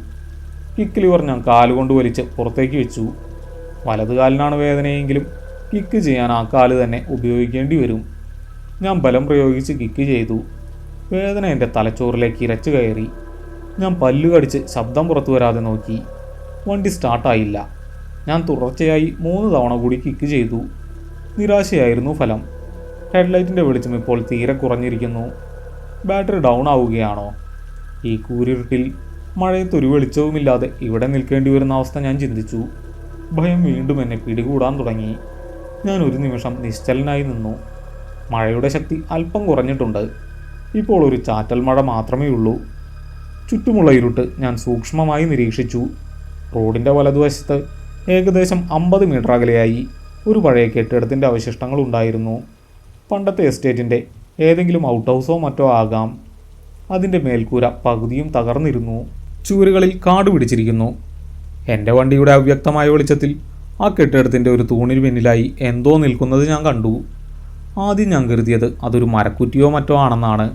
കിക്ക് ലിവർ ഞാൻ കാലുകൊണ്ട് വലിച്ച് പുറത്തേക്ക് വെച്ചു. വലത് കാലിനാണ് വേദനയെങ്കിലും കിക്ക് ചെയ്യാൻ ആ കാല് തന്നെ ഉപയോഗിക്കേണ്ടി വരും. ഞാൻ ബലം പ്രയോഗിച്ച് കിക്ക് ചെയ്തു. വേദന എൻ്റെ തലച്ചോറിലേക്ക് ഇരച്ചു കയറി. ഞാൻ പല്ലു കടിച്ച് ശബ്ദം പുറത്തു വരാതെ നോക്കി. വണ്ടി സ്റ്റാർട്ടായില്ല. ഞാൻ തുടർച്ചയായി 3 തവണ കൂടി കിക്ക് ചെയ്തു. നിരാശയായിരുന്നു ഫലം. ഹെഡ്ലൈറ്റിൻ്റെ വെളിച്ചം ഇപ്പോൾ തീരെ കുറഞ്ഞിരിക്കുന്നു. ബാറ്ററി ഡൗൺ ആവുകയാണോ? ഈ കൂരിരുട്ടിൽ മഴയത്തൊരു വെളിച്ചവുമില്ലാതെ ഇവിടെ നിൽക്കേണ്ടി വരുന്ന അവസ്ഥ ഞാൻ ചിന്തിച്ചു. ഭയം വീണ്ടും എന്നെ പിടികൂടാൻ തുടങ്ങി. ഞാൻ ഒരു നിമിഷം നിശ്ചലനായി നിന്നു. മഴയുടെ ശക്തി അല്പം കുറഞ്ഞിട്ടുണ്ട്. ഇപ്പോൾ ഒരു ചാറ്റൽ മഴ മാത്രമേ ഉള്ളൂ. ചുറ്റുമുള്ള ഇരുട്ട് ഞാൻ സൂക്ഷ്മമായി നിരീക്ഷിച്ചു. റോഡിൻ്റെ വലതുവശത്ത് ഏകദേശം 50 മീറ്റർ അകലെയായി ഒരു പഴയ കെട്ടിടത്തിൻ്റെ അവശിഷ്ടങ്ങൾ ഉണ്ടായിരുന്നു. പണ്ടത്തെ എസ്റ്റേറ്റിൻ്റെ ഏതെങ്കിലും ഔട്ട് ഹൗസോ മറ്റോ ആകാം. അതിൻ്റെ മേൽക്കൂര പകുതിയും തകർന്നിരുന്നു. ചുവരുകളിൽ കാട് പിടിച്ചിരിക്കുന്നു. എൻ്റെ വണ്ടിയുടെ അവ്യക്തമായ വെളിച്ചത്തിൽ ആ കെട്ടിടത്തിൻ്റെ ഒരു തൂണിന് പിന്നിലായി എന്തോ നിൽക്കുന്നത് ഞാൻ കണ്ടു. ആദ്യം ഞാൻ കരുതിയത് അതൊരു മരക്കുറ്റിയോ മറ്റോ ആണെന്നാണ്.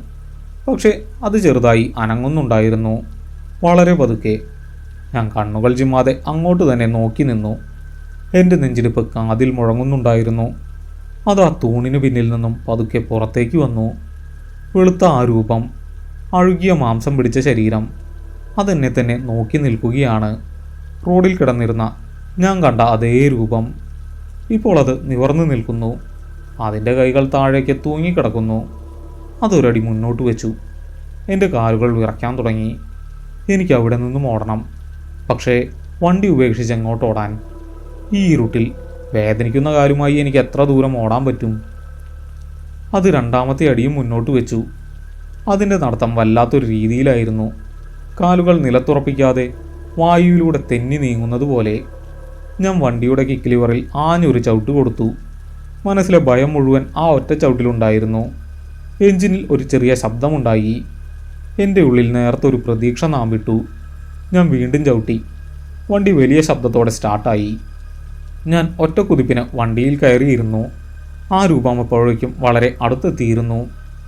പക്ഷേ അത് ചെറുതായി അനങ്ങുന്നുണ്ടായിരുന്നു. വളരെ പതുക്കെ. ഞാൻ കണ്ണുകൾ ചിമ്മാതെ അങ്ങോട്ട് തന്നെ നോക്കി നിന്നു. എൻ്റെ നെഞ്ചിടിപ്പ് കാതിൽ മുഴങ്ങുന്നുണ്ടായിരുന്നു. അത് ആ തൂണിന് പിന്നിൽ നിന്നും പതുക്കെ പുറത്തേക്ക് വന്നു. വെളുത്ത ആ രൂപം, അഴുകിയ മാംസം പിടിച്ച ശരീരം, അതെന്നെ തന്നെ നോക്കി നിൽക്കുകയാണ്. റോഡിൽ കിടന്നിരുന്ന ഞാൻ കണ്ട അതേ രൂപം. ഇപ്പോൾ അത് നിവർന്നു നിൽക്കുന്നു. അതിൻ്റെ കൈകൾ താഴേക്ക് തൂങ്ങിക്കിടക്കുന്നു. അതൊരടി മുന്നോട്ട് വെച്ചു. എൻ്റെ കാലുകൾ വിറയ്ക്കാൻ തുടങ്ങി. എനിക്ക് അവിടെ നിന്നും ഓടണം. പക്ഷേ വണ്ടി ഉപേക്ഷിച്ച് എങ്ങോട്ട് ഓടാൻ? ഈ ഇരുട്ടിൽ വേദനിക്കുന്ന കാലുമായി എനിക്ക് എത്ര ദൂരം ഓടാൻ പറ്റും? അത് രണ്ടാമത്തെ അടിയും മുന്നോട്ട് വെച്ചു. അതിൻ്റെ നടത്തം വല്ലാത്തൊരു രീതിയിലായിരുന്നു. കാലുകൾ നിലത്തുറപ്പിക്കാതെ വായുവിലൂടെ തെന്നി നീങ്ങുന്നത് പോലെ. ഞാൻ വണ്ടിയുടെ കിക്ക് ലിവറിൽ ആഞ്ഞൊരു ചവിട്ട് കൊടുത്തു. മനസ്സിലെ ഭയം മുഴുവൻ ആ ഒറ്റ ചവിട്ടിലുണ്ടായിരുന്നു. എഞ്ചിനിൽ ഒരു ചെറിയ ശബ്ദമുണ്ടായി. എൻ്റെ ഉള്ളിൽ നേർത്തൊരു പ്രതീക്ഷ നാം വിട്ടു. ഞാൻ വീണ്ടും ചവിട്ടി. വണ്ടി വലിയ ശബ്ദത്തോടെ സ്റ്റാർട്ടായി. ഞാൻ ഒറ്റ കുതിപ്പിന് വണ്ടിയിൽ കയറിയിരുന്നു. ആ രൂപം അപ്പോഴേക്കും വളരെ അടുത്തെത്തിയിരുന്നു.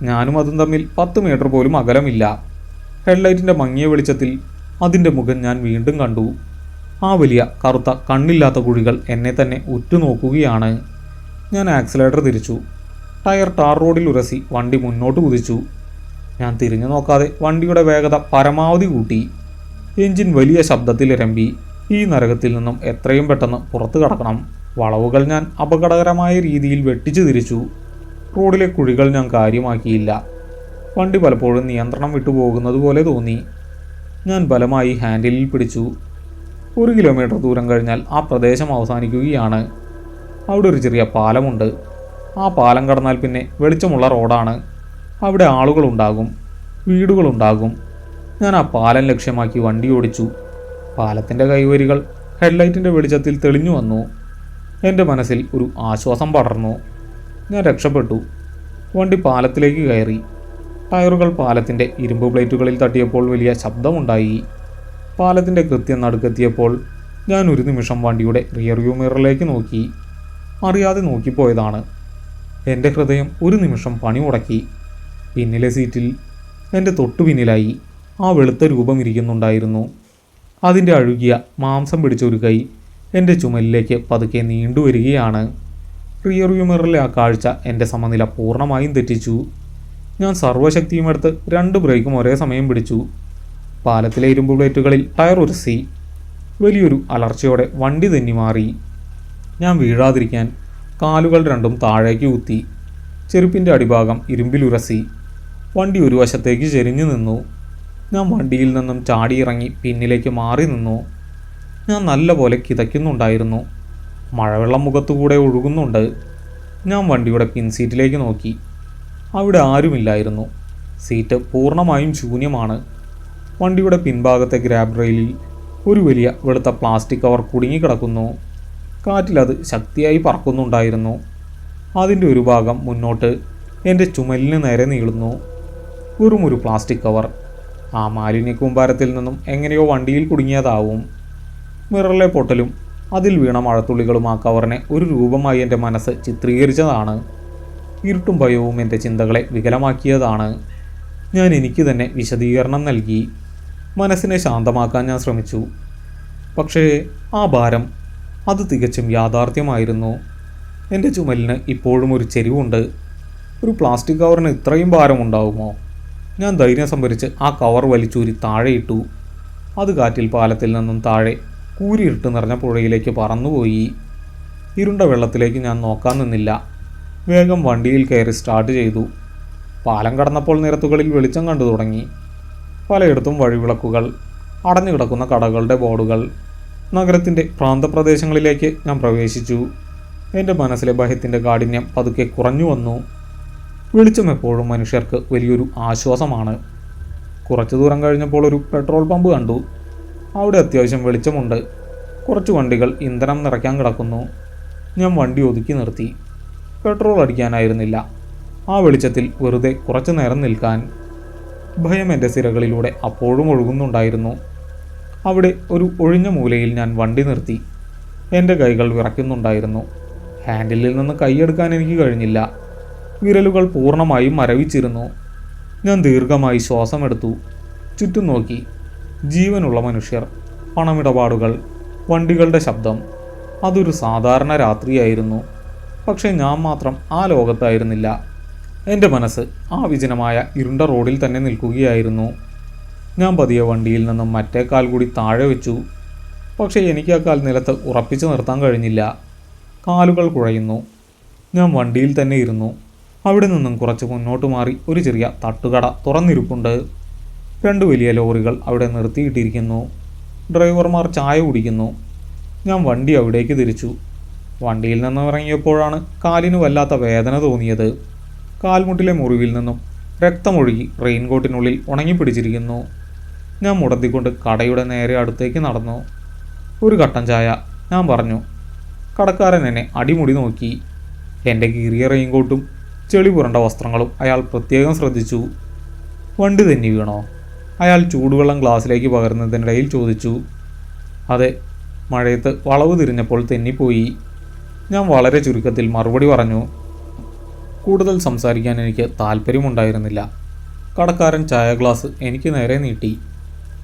ഞാനും അതും തമ്മിൽ 10 മീറ്റർ പോലും അകലമില്ല. ഹെഡ്ലൈറ്റിൻ്റെ മങ്ങിയ വെളിച്ചത്തിൽ അതിൻ്റെ മുഖം ഞാൻ വീണ്ടും കണ്ടു. ആ വലിയ കറുത്ത കണ്ണില്ലാത്ത കുഴികൾ എന്നെ തന്നെ ഉറ്റുനോക്കുകയാണ്. ഞാൻ ആക്സിലേറ്റർ തിരിച്ചു. ടയർ ടാർ റോഡിൽ ഉരസി വണ്ടി മുന്നോട്ട് കുതിച്ചു. ഞാൻ തിരിഞ്ഞു നോക്കാതെ വണ്ടിയുടെ വേഗത പരമാവധി കൂട്ടി. എഞ്ചിൻ വലിയ ശബ്ദത്തിൽ ഇരമ്പി. ഈ നരകത്തിൽ നിന്നും എത്രയും പെട്ടെന്ന് പുറത്തു കടക്കണം. വളവുകൾ ഞാൻ അപകടകരമായ രീതിയിൽ വെട്ടിച്ചു തിരിച്ചു. റോഡിലെ കുഴികൾ ഞാൻ കാര്യമാക്കിയില്ല. വണ്ടി പലപ്പോഴും നിയന്ത്രണം വിട്ടുപോകുന്നത് പോലെ തോന്നി. ഞാൻ ബലമായി ഹാൻഡിലിൽ പിടിച്ചു. 1 കിലോമീറ്റർ ദൂരം കഴിഞ്ഞാൽ ആ പ്രദേശം അവസാനിക്കുകയാണ്. അവിടെ ഒരു ചെറിയ പാലമുണ്ട്. ആ പാലം കടന്നാൽ പിന്നെ വെളിച്ചമുള്ള റോഡാണ്. അവിടെ ആളുകളുണ്ടാകും, വീടുകളുണ്ടാകും. ഞാൻ ആ പാലം ലക്ഷ്യമാക്കി വണ്ടി ഓടിച്ചു. പാലത്തിൻ്റെ കൈവരികൾ ഹെഡ്ലൈറ്റിൻ്റെ വെളിച്ചത്തിൽ തെളിഞ്ഞു വന്നു. എൻ്റെ മനസ്സിൽ ഒരു ആശ്വാസം പടർന്നു. ഞാൻ രക്ഷപ്പെട്ടു. വണ്ടി പാലത്തിലേക്ക് കയറി. ടയറുകൾ പാലത്തിൻ്റെ ഇരുമ്പ് പ്ലേറ്റുകളിൽ തട്ടിയപ്പോൾ വലിയ ശബ്ദമുണ്ടായി. പാലത്തിൻ്റെ കൃത്യം നടുക്കെത്തിയപ്പോൾ ഞാൻ ഒരു നിമിഷം വണ്ടിയുടെ റിയർവ്യൂ മിററിലേക്ക് നോക്കി. അറിയാതെ നോക്കിപ്പോയതാണ്. എൻ്റെ ഹൃദയം ഒരു നിമിഷം പണി മുടക്കി. പിന്നിലെ സീറ്റിൽ എൻ്റെ തൊട്ടു പിന്നിലായി ആ വെളുത്ത രൂപം ഇരിക്കുന്നുണ്ടായിരുന്നു. അതിൻ്റെ അഴുകിയ മാംസം പിടിച്ചൊരു കൈ എൻ്റെ ചുമലിലേക്ക് പതുക്കെ നീണ്ടുവരികയാണ്. റിയർവ്യൂ മിററിലെ ആ കാഴ്ച എൻ്റെ സമനില പൂർണ്ണമായും തെറ്റിച്ചു. ഞാൻ സർവ്വശക്തിയുമെടുത്ത് 2 ബ്രേക്കും ഒരേ സമയം പിടിച്ചു. പാലത്തിലെ ഇരുമ്പ് പ്ലേറ്റുകളിൽ ടയർ ഉരസി. വലിയൊരു അലർച്ചയോടെ വണ്ടി തെന്നി മാറി. ഞാൻ വീഴാതിരിക്കാൻ കാലുകൾ രണ്ടും താഴേക്ക് കുത്തി. ചെരുപ്പിൻ്റെ അടിഭാഗം ഇരുമ്പിലുരസി. വണ്ടി ഒരു വശത്തേക്ക് ചെരിഞ്ഞു നിന്നു. ഞാൻ വണ്ടിയിൽ നിന്നും ചാടിയിറങ്ങി പിന്നിലേക്ക് മാറി നിന്നു. ഞാൻ നല്ല പോലെ കിതയ്ക്കുന്നുണ്ടായിരുന്നു. മഴവെള്ളം മുഖത്തുകൂടെ ഒഴുകുന്നുണ്ട്. ഞാൻ വണ്ടിയുടെ പിൻസീറ്റിലേക്ക് നോക്കി. അവിടെ ആരുമില്ലായിരുന്നു. സീറ്റ് പൂർണ്ണമായും ശൂന്യമാണ്. വണ്ടിയുടെ പിൻഭാഗത്തെ ഗ്രാബ് റെയിലിൽ ഒരു വലിയ വെളുത്ത പ്ലാസ്റ്റിക് കവർ കുടുങ്ങിക്കിടക്കുന്നു. കാറ്റിലത് ശക്തിയായി പറക്കുന്നുണ്ടായിരുന്നു. അതിൻ്റെ ഒരു ഭാഗം മുന്നോട്ട് എൻ്റെ ചുമലിന് നേരെ നീളുന്നു. വെറുമൊരു പ്ലാസ്റ്റിക് കവർ. ആ മാലിന്യ കൂമ്പാരത്തിൽ നിന്നും എങ്ങനെയോ വണ്ടിയിൽ കുടുങ്ങിയതാവും. മിററിലെ പൊട്ടലും അതിൽ വീണ മഴത്തുള്ളികളും ആ കവറിനെ ഒരു രൂപമായി എൻ്റെ മനസ്സ് ചിത്രീകരിച്ചതാണ്. ഇരുട്ടും ഭയവും എൻ്റെ ചിന്തകളെ വികലമാക്കിയതാണ്. ഞാൻ എനിക്ക് തന്നെ വിശദീകരണം നൽകി. മനസ്സിനെ ശാന്തമാക്കാൻ ഞാൻ ശ്രമിച്ചു. പക്ഷേ ആ ഭാരം അത് തികച്ചും യാഥാർത്ഥ്യമായിരുന്നു. എൻ്റെ ചുമലിന് ഇപ്പോഴും ഒരു ചെരിവുണ്ട്. ഒരു പ്ലാസ്റ്റിക് കവറിന് ഇത്രയും ഭാരമുണ്ടാവുമോ? ഞാൻ ധൈര്യം സംഭരിച്ച് ആ കവർ വലിച്ചൂരി താഴെയിട്ടു. അത് കാറ്റിൽ പാലത്തിൽ നിന്നും താഴെ കൂരിരുട്ട് നിറഞ്ഞ പുഴയിലേക്ക് പറന്നുപോയി. ഇരുണ്ട വെള്ളത്തിലേക്ക് ഞാൻ നോക്കാൻ നിന്നില്ല. വേഗം വണ്ടിയിൽ കയറി സ്റ്റാർട്ട് ചെയ്തു. പാലം കടന്നപ്പോൾ നിരത്തുകളിൽ വെളിച്ചം കണ്ടു തുടങ്ങി. പലയിടത്തും വഴിവിളക്കുകൾ, അടഞ്ഞുകിടക്കുന്ന കടകളുടെ ബോർഡുകൾ. നഗരത്തിൻ്റെ പ്രാന്തപ്രദേശങ്ങളിലേക്ക് ഞാൻ പ്രവേശിച്ചു. എൻ്റെ മനസ്സിലെ ഭയത്തിൻ്റെ കാഠിന്യം പതുക്കെ കുറഞ്ഞു വന്നു. വെളിച്ചം എപ്പോഴും മനുഷ്യർക്ക് വലിയൊരു ആശ്വാസമാണ്. കുറച്ചു ദൂരം കഴിഞ്ഞപ്പോൾ ഒരു പെട്രോൾ പമ്പ് കണ്ടു. അവിടെ അത്യാവശ്യം വെളിച്ചമുണ്ട്. കുറച്ച് വണ്ടികൾ ഇന്ധനം നിറയ്ക്കാൻ കിടക്കുന്നു. ഞാൻ വണ്ടി ഒതുക്കി നിർത്തി. പെട്രോൾ അടിക്കാനായിരുന്നില്ല, ആ വെളിച്ചത്തിൽ വെറുതെ കുറച്ചു നേരം നിൽക്കാൻ. ഭയം എൻ്റെ സിരകളിലൂടെ അപ്പോഴും ഒഴുകുന്നുണ്ടായിരുന്നു. അവിടെ ഒരു ഒഴിഞ്ഞ മൂലയിൽ ഞാൻ വണ്ടി നിർത്തി. എൻ്റെ കൈകൾ വിറയ്ക്കുന്നുണ്ടായിരുന്നു. ഹാൻഡിലിൽ നിന്ന് കൈയെടുക്കാൻ എനിക്ക് കഴിഞ്ഞില്ല. വിരലുകൾ പൂർണ്ണമായും മരവിച്ചിരുന്നു. ഞാൻ ദീർഘമായി ശ്വാസമെടുത്തു. ചുറ്റും നോക്കി. ജീവനുള്ള മനുഷ്യർ, പണമിടപാടുകൾ, വണ്ടികളുടെ ശബ്ദം. അതൊരു സാധാരണ രാത്രിയായിരുന്നു. പക്ഷേ ഞാൻ മാത്രം ആ ലോകത്തായിരുന്നില്ല. എൻ്റെ മനസ്സ് ആ വിജനമായ ഇരുണ്ട റോഡിൽ തന്നെ നിൽക്കുകയായിരുന്നു. ഞാൻ പതിയെ വണ്ടിയിൽ നിന്നും മറ്റേ കാൽ കൂടി താഴെ വെച്ചു. പക്ഷേ എനിക്ക് ആ കാൽ നിലത്ത് ഉറപ്പിച്ചു നിർത്താൻ കഴിഞ്ഞില്ല. കാലുകൾ കുഴയുന്നു. ഞാൻ വണ്ടിയിൽ തന്നെ ഇരുന്നു. അവിടെ നിന്നും കുറച്ച് മുന്നോട്ട് മാറി ഒരു ചെറിയ തട്ടുകട തുറന്നിരിപ്പുണ്ട്. 2 വലിയ ലോറികൾ അവിടെ നിർത്തിയിട്ടിരിക്കുന്നു. ഡ്രൈവർമാർ ചായ കുടിക്കുന്നു. ഞാൻ വണ്ടി അവിടേക്ക് തിരിച്ചു. വണ്ടിയിൽ നിന്ന് ഇറങ്ങിയപ്പോഴാണ് കാലിന് വല്ലാത്ത വേദന തോന്നിയത്. കാൽമുട്ടിലെ മുറിവിൽ നിന്നും രക്തമൊഴുകി റെയിൻകോട്ടിനുള്ളിൽ ഉണങ്ങിപ്പിടിച്ചിരിക്കുന്നു. ഞാൻ മുടത്തിക്കൊണ്ട് കടയുടെ നേരെ അടുത്തേക്ക് നടന്നു. ഒരു കട്ടൻ ചായ, ഞാൻ പറഞ്ഞു. കടക്കാരൻ എന്നെ അടിമുടി നോക്കി. എൻ്റെ കീറിയ റെയിൻകോട്ടും ചെളി പുരണ്ട വസ്ത്രങ്ങളും അയാൾ പ്രത്യേകം ശ്രദ്ധിച്ചു. വണ്ടി തെന്നി വീണോ? അയാൾ ചൂടുവെള്ളം ഗ്ലാസ്സിലേക്ക് പകരുന്നതിനിടയിൽ ചോദിച്ചു. അതെ, മഴയത്ത് വളവ് തിരിഞ്ഞപ്പോൾ തെന്നിപ്പോയി. ഞാൻ വളരെ ചുരുക്കത്തിൽ മറുപടി പറഞ്ഞു. കൂടുതൽ സംസാരിക്കാൻ എനിക്ക് താല്പര്യമുണ്ടായിരുന്നില്ല. കടക്കാരൻ ചായ ഗ്ലാസ് എനിക്ക് നേരെ നീട്ടി.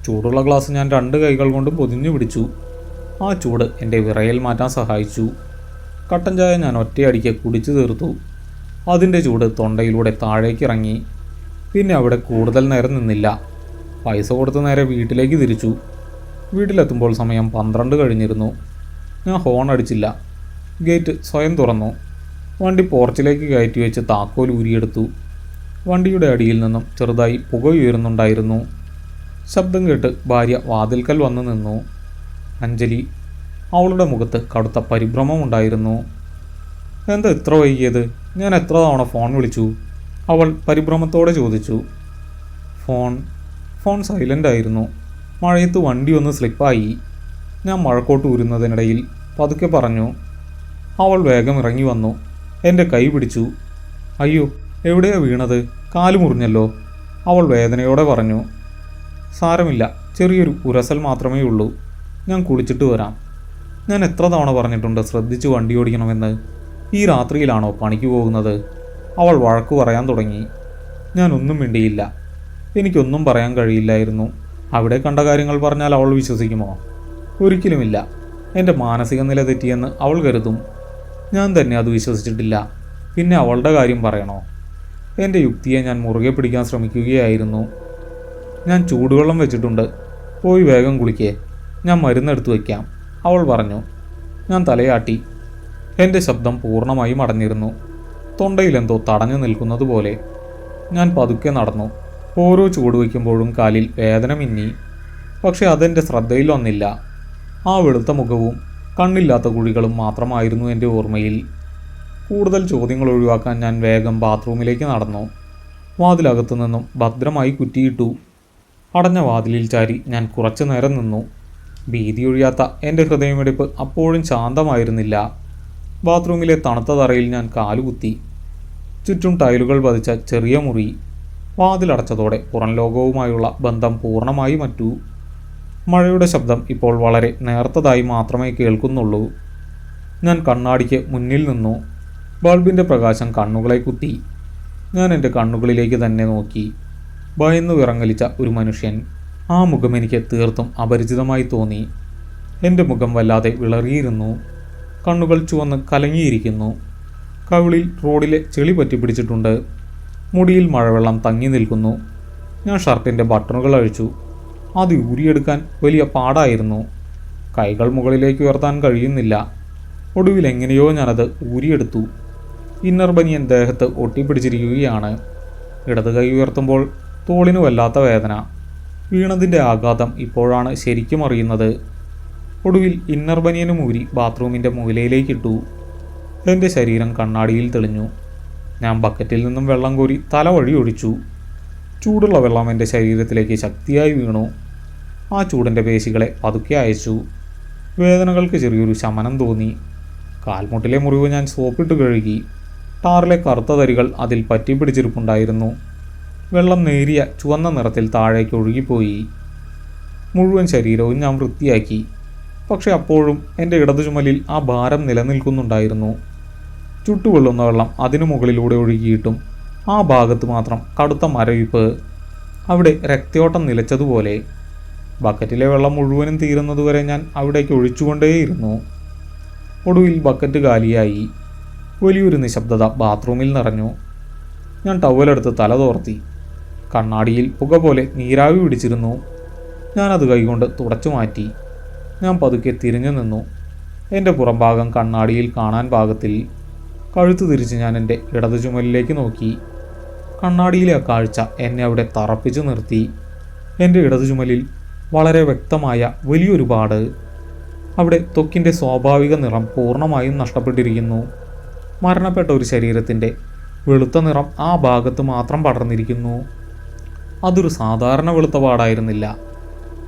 ചൂടുള്ള ഗ്ലാസ് ഞാൻ 2 കൈകൾ കൊണ്ടും പൊതിഞ്ഞു പിടിച്ചു. ആ ചൂട് എൻ്റെ വിറയൽ മാറ്റാൻ സഹായിച്ചു. കട്ടൻ ചായ ഞാൻ ഒറ്റയടിക്ക് കുടിച്ചു തീർത്തു. അതിൻ്റെ ചൂട് തൊണ്ടയിലൂടെ താഴേക്കിറങ്ങി. പിന്നെ അവിടെ കൂടുതൽ നേരം നിന്നില്ല. പൈസ കൊടുത്ത് നേരെ വീട്ടിലേക്ക് തിരിച്ചു. വീട്ടിലെത്തുമ്പോൾ സമയം 12 കഴിഞ്ഞിരുന്നു. ഞാൻ ഹോൺ അടിച്ചില്ല. ഗേറ്റ് സ്വയം തുറന്നു. വണ്ടി പോർച്ചിലേക്ക് കയറ്റി വെച്ച് താക്കോൽ ഊരിയെടുത്തു. വണ്ടിയുടെ അടിയിൽ നിന്നും ചെറുതായി പുക ഉയരുന്നുണ്ടായിരുന്നു. ശബ്ദം കേട്ട് ഭാര്യ വാതിൽക്കൽ വന്നു നിന്നു. അഞ്ജലി. അവളുടെ മുഖത്ത് കടുത്ത പരിഭ്രമമുണ്ടായിരുന്നു. എന്താ ഇത്ര വൈകിയത്? ഞാൻ എത്ര തവണ ഫോൺ വിളിച്ചു? അവൾ പരിഭ്രമത്തോടെ ചോദിച്ചു. ഫോൺ സൈലൻ്റ് ആയിരുന്നു. മഴയത്ത് വണ്ടി ഒന്ന് സ്ലിപ്പായി. ഞാൻ മഴക്കോട്ട് ഊരുന്നതിനിടയിൽ പതുക്കെ പറഞ്ഞു. അവൾ വേഗം ഇറങ്ങി വന്നു. എൻ്റെ കൈ പിടിച്ചു. അയ്യോ, എവിടെയാ വീണത്? കാല് മുറിഞ്ഞല്ലോ, അവൾ വേദനയോടെ പറഞ്ഞു. സാരമില്ല, ചെറിയൊരു ഉരസൽ മാത്രമേ ഉള്ളൂ. ഞാൻ കുളിച്ചിട്ട് വരാം. ഞാൻ എത്ര തവണ പറഞ്ഞിട്ടുണ്ട് ശ്രദ്ധിച്ച് വണ്ടി ഓടിക്കണമെന്ന്. ഈ രാത്രിയിലാണോ പണിക്ക് പോകുന്നത്? അവൾ വഴക്കു പറയാൻ തുടങ്ങി. ഞാൻ ഒന്നും മിണ്ടിയില്ല. എനിക്കൊന്നും പറയാൻ കഴിയില്ലായിരുന്നു. അവിടെ കണ്ട കാര്യങ്ങൾ പറഞ്ഞാൽ അവൾ വിശ്വസിക്കുമോ? ഒരിക്കലുമില്ല. എൻ്റെ മാനസിക നില തെറ്റിയെന്ന് അവൾ കരുതും. ഞാൻ തന്നെ അത് വിശ്വസിച്ചിട്ടില്ല. പിന്നെ അവളുടെ കാര്യം പറയണോ? എൻ്റെ യുക്തിയെ ഞാൻ മുറുകെ പിടിക്കാൻ ശ്രമിക്കുകയായിരുന്നു. ഞാൻ ചൂടുവെള്ളം വെച്ചിട്ടുണ്ട്, പോയി വേഗം കുളിക്കേ, ഞാൻ മരുന്നെടുത്ത് വയ്ക്കാം, അവൾ പറഞ്ഞു. ഞാൻ തലയാട്ടി. എൻ്റെ ശബ്ദം പൂർണ്ണമായും അടഞ്ഞിരുന്നു. തൊണ്ടയിലെന്തോ തടഞ്ഞു നിൽക്കുന്നത് പോലെ. ഞാൻ പതുക്കെ നടന്നു. ഓരോ ചൂട് വയ്ക്കുമ്പോഴും കാലിൽ വേദന മിന്നി. പക്ഷെ അതെൻ്റെ ശ്രദ്ധയിൽ വന്നില്ല. ആ വെളുത്ത മുഖവും കണ്ണില്ലാത്ത കുഴികളും മാത്രമായിരുന്നു എൻ്റെ ഓർമ്മയിൽ. കൂടുതൽ ചോദ്യങ്ങൾ ഒഴിവാക്കാൻ ഞാൻ വേഗം ബാത്റൂമിലേക്ക് നടന്നു. വാതിലകത്തു നിന്നും ഭദ്രമായി കുറ്റിയിട്ടു. അടഞ്ഞ വാതിലിൽ ചാരി ഞാൻ കുറച്ചു നേരം നിന്നു. ഭീതിയൊഴിയാത്ത എൻ്റെ ഹൃദയമിടിപ്പ് അപ്പോഴും ശാന്തമായിരുന്നില്ല. ബാത്റൂമിലെ തണുത്ത തറയിൽ ഞാൻ കാലുകുത്തി. ചുറ്റും ടൈലുകൾ പതിച്ച ചെറിയ മുറി. വാതിലടച്ചതോടെ പുറം ലോകവുമായുള്ള ബന്ധം പൂർണ്ണമായി മറ്റു. മഴയുടെ ശബ്ദം ഇപ്പോൾ വളരെ നേർത്തതായി മാത്രമേ കേൾക്കുന്നുള്ളൂ. ഞാൻ കണ്ണാടിക്ക് മുന്നിൽ നിന്നു. ബൾബിൻ്റെ പ്രകാശം കണ്ണുകളെ കുത്തി. ഞാൻ എൻ്റെ കണ്ണുകളിലേക്ക് തന്നെ നോക്കി. ഭയന്നു വിറങ്ങലിച്ച ഒരു മനുഷ്യൻ. ആ മുഖം എനിക്ക് തീർത്തും അപരിചിതമായി തോന്നി. എൻ്റെ മുഖം വല്ലാതെ വിളറിയിരുന്നു. കണ്ണുകൾ ചുവന്ന് കലങ്ങിയിരിക്കുന്നു. കവിളിൽ റോഡിലെ ചെളി പറ്റിപ്പിടിച്ചിട്ടുണ്ട്. മുടിയിൽ മഴവെള്ളം തങ്ങി നിൽക്കുന്നു. ഞാൻ ഷർട്ടിൻ്റെ ബട്ടണുകൾ അഴിച്ചു. അത് ഊരിയെടുക്കാൻ വലിയ പാടായിരുന്നു. കൈകൾ മുകളിലേക്ക് ഉയർത്താൻ കഴിയുന്നില്ല. ഒടുവിൽ എങ്ങനെയോ ഞാനത് ഊരിയെടുത്തു. ഇന്നർ ബനിയൻ ദേഹത്ത് ഒട്ടിപ്പിടിച്ചിരിക്കുകയാണ്. ഇടത് കൈ ഉയർത്തുമ്പോൾ തോളിന് വല്ലാത്ത വേദന. വീണതിൻ്റെ ആഘാതം ഇപ്പോഴാണ് ശരിക്കും അറിയുന്നത്. ഒടുവിൽ ഇന്നർ ബനിയനും ഊരി ബാത്റൂമിൻ്റെ മൂലയിലേക്കിട്ടു. എൻ്റെ ശരീരം കണ്ണാടിയിൽ തെളിഞ്ഞു. ഞാൻ ബക്കറ്റിൽ നിന്നും വെള്ളം കോരി തല വഴി ഒഴിച്ചു. ചൂടുള്ള വെള്ളം എൻ്റെ ശരീരത്തിലേക്ക് ശക്തിയായി വീണു. ആ ചൂടിൻ്റെ പേശികളെ പതുക്കെ അയച്ചു. വേദനകൾക്ക് ചെറിയൊരു ശമനം തോന്നി. കാൽമുട്ടിലെ മുറിവ് ഞാൻ സോപ്പിട്ട് കഴുകി. ടാറിലെ കറുത്ത തരികൾ അതിൽ പറ്റിപ്പിടിച്ചിരിപ്പുണ്ടായിരുന്നു. വെള്ളം നേരിയ ചുവന്ന നിറത്തിൽ താഴേക്ക് ഒഴുകിപ്പോയി. മുഴുവൻ ശരീരവും ഞാൻ വൃത്തിയാക്കി. പക്ഷെ അപ്പോഴും എൻ്റെ ഇടതു ചുമലിൽ ആ ഭാരം നിലനിൽക്കുന്നുണ്ടായിരുന്നു. ചുട്ടുകൊള്ളുന്ന വെള്ളം അതിനു മുകളിലൂടെ ഒഴുകിയിട്ടും ആ ഭാഗത്ത് മാത്രം കടുത്ത മരവിപ്പ്. അവിടെ രക്തയോട്ടം നിലച്ചതുപോലെ. ബക്കറ്റിലെ വെള്ളം മുഴുവനും തീരുന്നതുവരെ ഞാൻ അവിടേക്ക് ഒഴിച്ചുകൊണ്ടേയിരുന്നു. ഒടുവിൽ ബക്കറ്റ് കാലിയായി. വലിയൊരു നിശബ്ദത ബാത്റൂമിൽ നിറഞ്ഞു. ഞാൻ ടവലെടുത്ത് തല തോർത്തി. കണ്ണാടിയിൽ പുക പോലെ നീരാവി പിടിച്ചിരുന്നു. ഞാനത് കൈകൊണ്ട് തുടച്ചു മാറ്റി. ഞാൻ പതുക്കെ തിരിഞ്ഞു നിന്നു. എൻ്റെ പുറംഭാഗം കണ്ണാടിയിൽ കാണാൻ പാകത്തിൽ. കഴുത്ത് തിരിച്ച് ഞാൻ എൻ്റെ ഇടതു ചുമലിലേക്ക് നോക്കി. കണ്ണാടിയിലെ ആ കാഴ്ച എന്നെ അവിടെ തറപ്പിച്ചു നിർത്തി. എൻ്റെ ഇടതു ചുമലിൽ വളരെ വ്യക്തമായ വലിയൊരു പാട്. അവിടെ ത്വക്കിൻ്റെ സ്വാഭാവിക നിറം പൂർണ്ണമായും നഷ്ടപ്പെട്ടിരിക്കുന്നു. മരണപ്പെട്ട ഒരു ശരീരത്തിൻ്റെ വെളുത്ത നിറം ആ ഭാഗത്ത് മാത്രം പടർന്നിരിക്കുന്നു. അതൊരു സാധാരണ വെളുത്ത പാടായിരുന്നില്ല.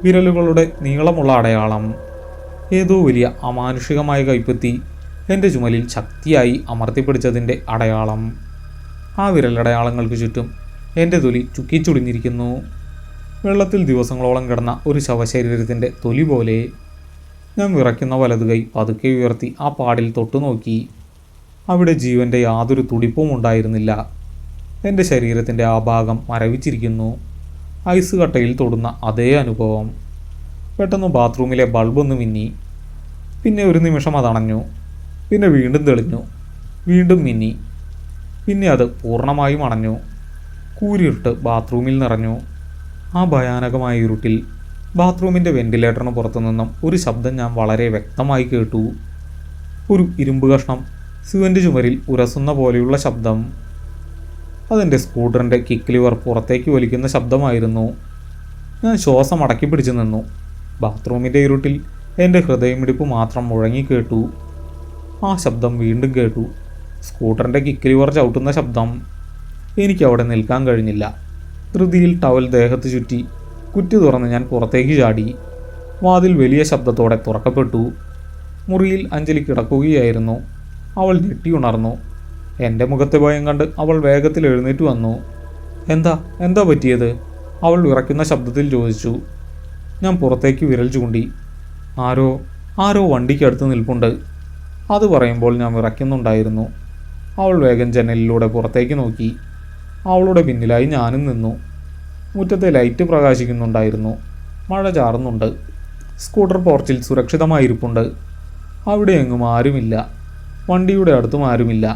വിരലുകളുടെ നീളമുള്ള അടയാളം. ഏതോ വലിയ അമാനുഷികമായ കൈപ്പത്തി എൻ്റെ ചുമലിൽ ശക്തിയായി അമർത്തിപ്പിടിച്ചതിൻ്റെ അടയാളം. ആ വിരലടയാളങ്ങൾക്ക് ചുറ്റും എൻ്റെ തൊലി ചുക്കിച്ചുളിഞ്ഞിരിക്കുന്നു. വെള്ളത്തിൽ ദിവസങ്ങളോളം കിടന്ന ഒരു ശവശരീരത്തിൻ്റെ തൊലി പോലെ. ഞാൻ വിറയ്ക്കുന്ന വലതുകൈ പതുക്കെ ഉയർത്തി ആ പാടിൽ തൊട്ടു നോക്കി. അവിടെ ജീവൻ്റെ യാതൊരു തുടിപ്പും ഉണ്ടായിരുന്നില്ല. എൻ്റെ ശരീരത്തിൻ്റെ ആ ഭാഗം മരവിച്ചിരിക്കുന്നു. ഐസ് കട്ടയിൽ തൊടുന്ന അതേ അനുഭവം. പെട്ടെന്ന് ബാത്റൂമിലെ ബൾബൊന്ന് മിന്നി. പിന്നെ ഒരു നിമിഷം അതണഞ്ഞു. പിന്നെ വീണ്ടും തെളിഞ്ഞു. വീണ്ടും മിന്നി. പിന്നെ അത് പൂർണ്ണമായും അണഞ്ഞു. കൂരിരുട്ട് ബാത്റൂമിൽ നിറഞ്ഞു. ആ ഭയാനകമായ ഇരുട്ടിൽ ബാത്റൂമിൻ്റെ വെന്റിലേറ്ററിന് പുറത്തുനിന്നും ഒരു ശബ്ദം ഞാൻ വളരെ വ്യക്തമായി കേട്ടു. ഒരു ഇരുമ്പ് കഷ്ണം സിവൻ്റ് ചുമരിൽ ഉരസുന്ന പോലെയുള്ള ശബ്ദം. അതെൻ്റെ സ്കൂട്ടറിൻ്റെ കിക്ക് ലിവർ പുറത്തേക്ക് വലിക്കുന്ന ശബ്ദമായിരുന്നു. ഞാൻ ശ്വാസം അടക്കി പിടിച്ചു നിന്നു. ബാത്റൂമിൻ്റെ ഇരുട്ടിൽ എൻ്റെ ഹൃദയമിടിപ്പ് മാത്രം മുഴങ്ങിക്കേട്ടു. ആ ശബ്ദം വീണ്ടും കേട്ടു. സ്കൂട്ടറിൻ്റെ കിക്ക് ലിവർ ചവിട്ടുന്ന ശബ്ദം. എനിക്കവിടെ നിൽക്കാൻ കഴിഞ്ഞില്ല. ധൃതിയിൽ ടവൽ ദേഹത്ത് ചുറ്റി കുറ്റി തുറന്ന് ഞാൻ പുറത്തേക്ക് ചാടി. വാതിൽ വലിയ ശബ്ദത്തോടെ തുറക്കപ്പെട്ടു. മുറിയിൽ അഞ്ജലി കിടക്കുകയായിരുന്നു. അവൾ ഞെട്ടിയുണർന്നു. എൻ്റെ മുഖത്തെ ഭയം കണ്ട് അവൾ വേഗത്തിൽ എഴുന്നേറ്റ് വന്നു. എന്താ പറ്റിയത്? അവൾ വിറയ്ക്കുന്ന ശബ്ദത്തിൽ ചോദിച്ചു. ഞാൻ പുറത്തേക്ക് വിരൽ ചൂണ്ടി. ആരോ വണ്ടിക്കടുത്ത് നിൽപ്പുണ്ട്. അത് പറയുമ്പോൾ ഞാൻ വിറയ്ക്കുന്നുണ്ടായിരുന്നു. അവൾ വേഗം ജനലിലൂടെ പുറത്തേക്ക് നോക്കി. അവളുടെ പിന്നിലായി ഞാനും നിന്നു. മുറ്റത്തെ ലൈറ്റ് പ്രകാശിക്കുന്നുണ്ടായിരുന്നു. മഴ ചാറുന്നുണ്ട്. സ്കൂട്ടർ പോർച്ചിൽ സുരക്ഷിതമായിരിപ്പുണ്ട്. അവിടെ എങ്ങും ആരുമില്ല. വണ്ടിയുടെ അടുത്തും ആരുമില്ല.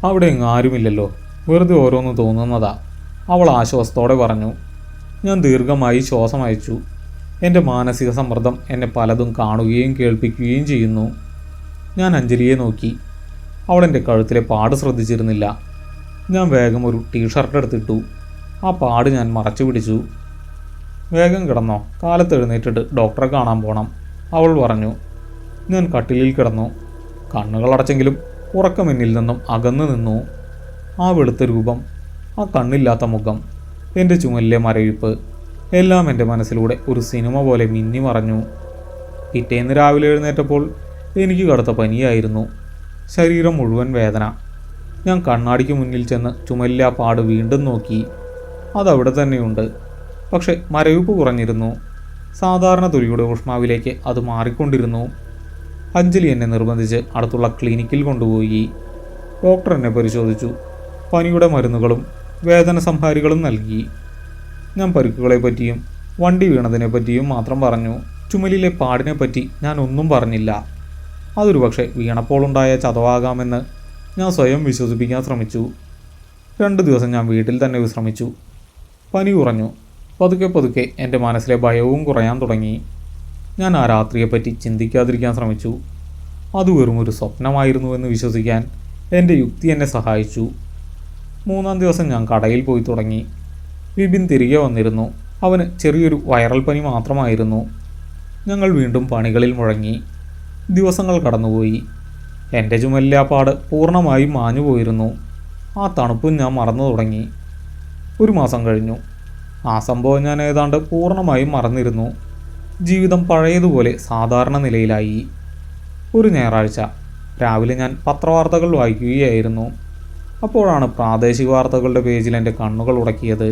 അവിടെ എങ്ങും ആരുമില്ലല്ലോ, വെറുതെ ഓരോന്ന് തോന്നുന്നതാ, അവൾ ആശ്വാസത്തോടെ പറഞ്ഞു. ഞാൻ ദീർഘമായി ശ്വാസം അയച്ചു. എൻ്റെ മാനസിക സമ്മർദ്ദം എന്നെ പലതും കാണുകയും കേൾപ്പിക്കുകയും ചെയ്യുന്നു. ഞാൻ അഞ്ജലിയെ നോക്കി. അവൾ എൻ്റെ കഴുത്തിലെ പാട് ശ്രദ്ധിച്ചിരുന്നില്ല. ഞാൻ വേഗം ഒരു ടീഷർട്ട് എടുത്തിട്ടു. ആ പാട് ഞാൻ മറച്ചു പിടിച്ചു. വേഗം കിടന്നോ, കാലത്ത് എഴുന്നേറ്റിട്ട് ഡോക്ടറെ കാണാൻ പോണം, അവൾ പറഞ്ഞു. ഞാൻ കട്ടിലിൽ കിടന്നു. കണ്ണുകളടച്ചെങ്കിലും ഉറക്കം എന്നിൽ നിന്നും അകന്നു നിന്നു. ആ വെളുത്ത രൂപം, ആ കണ്ണില്ലാത്ത മുഖം, എൻ്റെ ചുമലിലെ മരവിപ്പ്, എല്ലാം എൻ്റെ മനസ്സിലൂടെ ഒരു സിനിമ പോലെ മിന്നി മറഞ്ഞു. പിറ്റേന്ന് രാവിലെ എഴുന്നേറ്റപ്പോൾ എനിക്ക് കടുത്ത പനിയായിരുന്നു. ശരീരം മുഴുവൻ വേദന. ഞാൻ കണ്ണാടിക്ക് മുന്നിൽ ചെന്ന് ചുമലിലെ ആ പാട് വീണ്ടും നോക്കി. അതവിടെ തന്നെയുണ്ട്. പക്ഷെ മരവിപ്പ് കുറഞ്ഞിരുന്നു. സാധാരണ തൊലിയുടെ ഊഷ്മാവിലേക്ക് അത് മാറിക്കൊണ്ടിരുന്നു. അഞ്ജലി എന്നെ നിർബന്ധിച്ച് അടുത്തുള്ള ക്ലിനിക്കിൽ കൊണ്ടുപോയി. ഡോക്ടർ എന്നെ പരിശോധിച്ചു. പനിയുടെ മരുന്നുകളും വേദന സംഹാരികളും നൽകി. ഞാൻ പരിക്കുകളെ പറ്റിയും വണ്ടി വീണതിനെ പറ്റിയും മാത്രം പറഞ്ഞു. ചുമലിലെ പാടിനെ പറ്റി ഞാൻ ഒന്നും പറഞ്ഞില്ല. അതൊരു പക്ഷേ വീണപ്പോഴുണ്ടായ ചതവാകാമെന്ന് ഞാൻ സ്വയം വിശ്വസിപ്പിക്കാൻ ശ്രമിച്ചു. 2 ദിവസം ഞാൻ വീട്ടിൽ തന്നെ വിശ്രമിച്ചു. പനി കുറഞ്ഞു. പതുക്കെ പതുക്കെ എൻ്റെ മനസ്സിലെ ഭയവും കുറയാൻ തുടങ്ങി. ഞാൻ ആ രാത്രിയെപ്പറ്റി ചിന്തിക്കാതിരിക്കാൻ ശ്രമിച്ചു. അത് വെറും ഒരു സ്വപ്നമായിരുന്നുവെന്ന് വിശ്വസിക്കാൻ എൻ്റെ യുക്തി എന്നെ സഹായിച്ചു. 3-ാം ദിവസം ഞാൻ കടയിൽ പോയി തുടങ്ങി. വിപിൻ തിരികെ വന്നിരുന്നു. അവന് ചെറിയൊരു വൈറൽ പനി മാത്രമായിരുന്നു. ഞങ്ങൾ വീണ്ടും പണികളിൽ മുഴങ്ങി. ദിവസങ്ങൾ കടന്നുപോയി. എൻ്റെ ചുമലിലെ ആ പാട് പൂർണ്ണമായും മാഞ്ഞു പോയിരുന്നു. ആ തണുപ്പും ഞാൻ മറന്നു തുടങ്ങി. 1 മാസം കഴിഞ്ഞു. ആ സംഭവം ഞാൻ ഏതാണ്ട് പൂർണ്ണമായും മറന്നിരുന്നു. ജീവിതം പഴയതുപോലെ സാധാരണ നിലയിലായി. ഒരു ഞായറാഴ്ച രാവിലെ ഞാൻ പത്രവാർത്തകൾ വായിക്കുകയായിരുന്നു. അപ്പോഴാണ് പ്രാദേശിക വാർത്തകളുടെ പേജിൽ എൻ്റെ കണ്ണുകൾ ഉടക്കിയത്.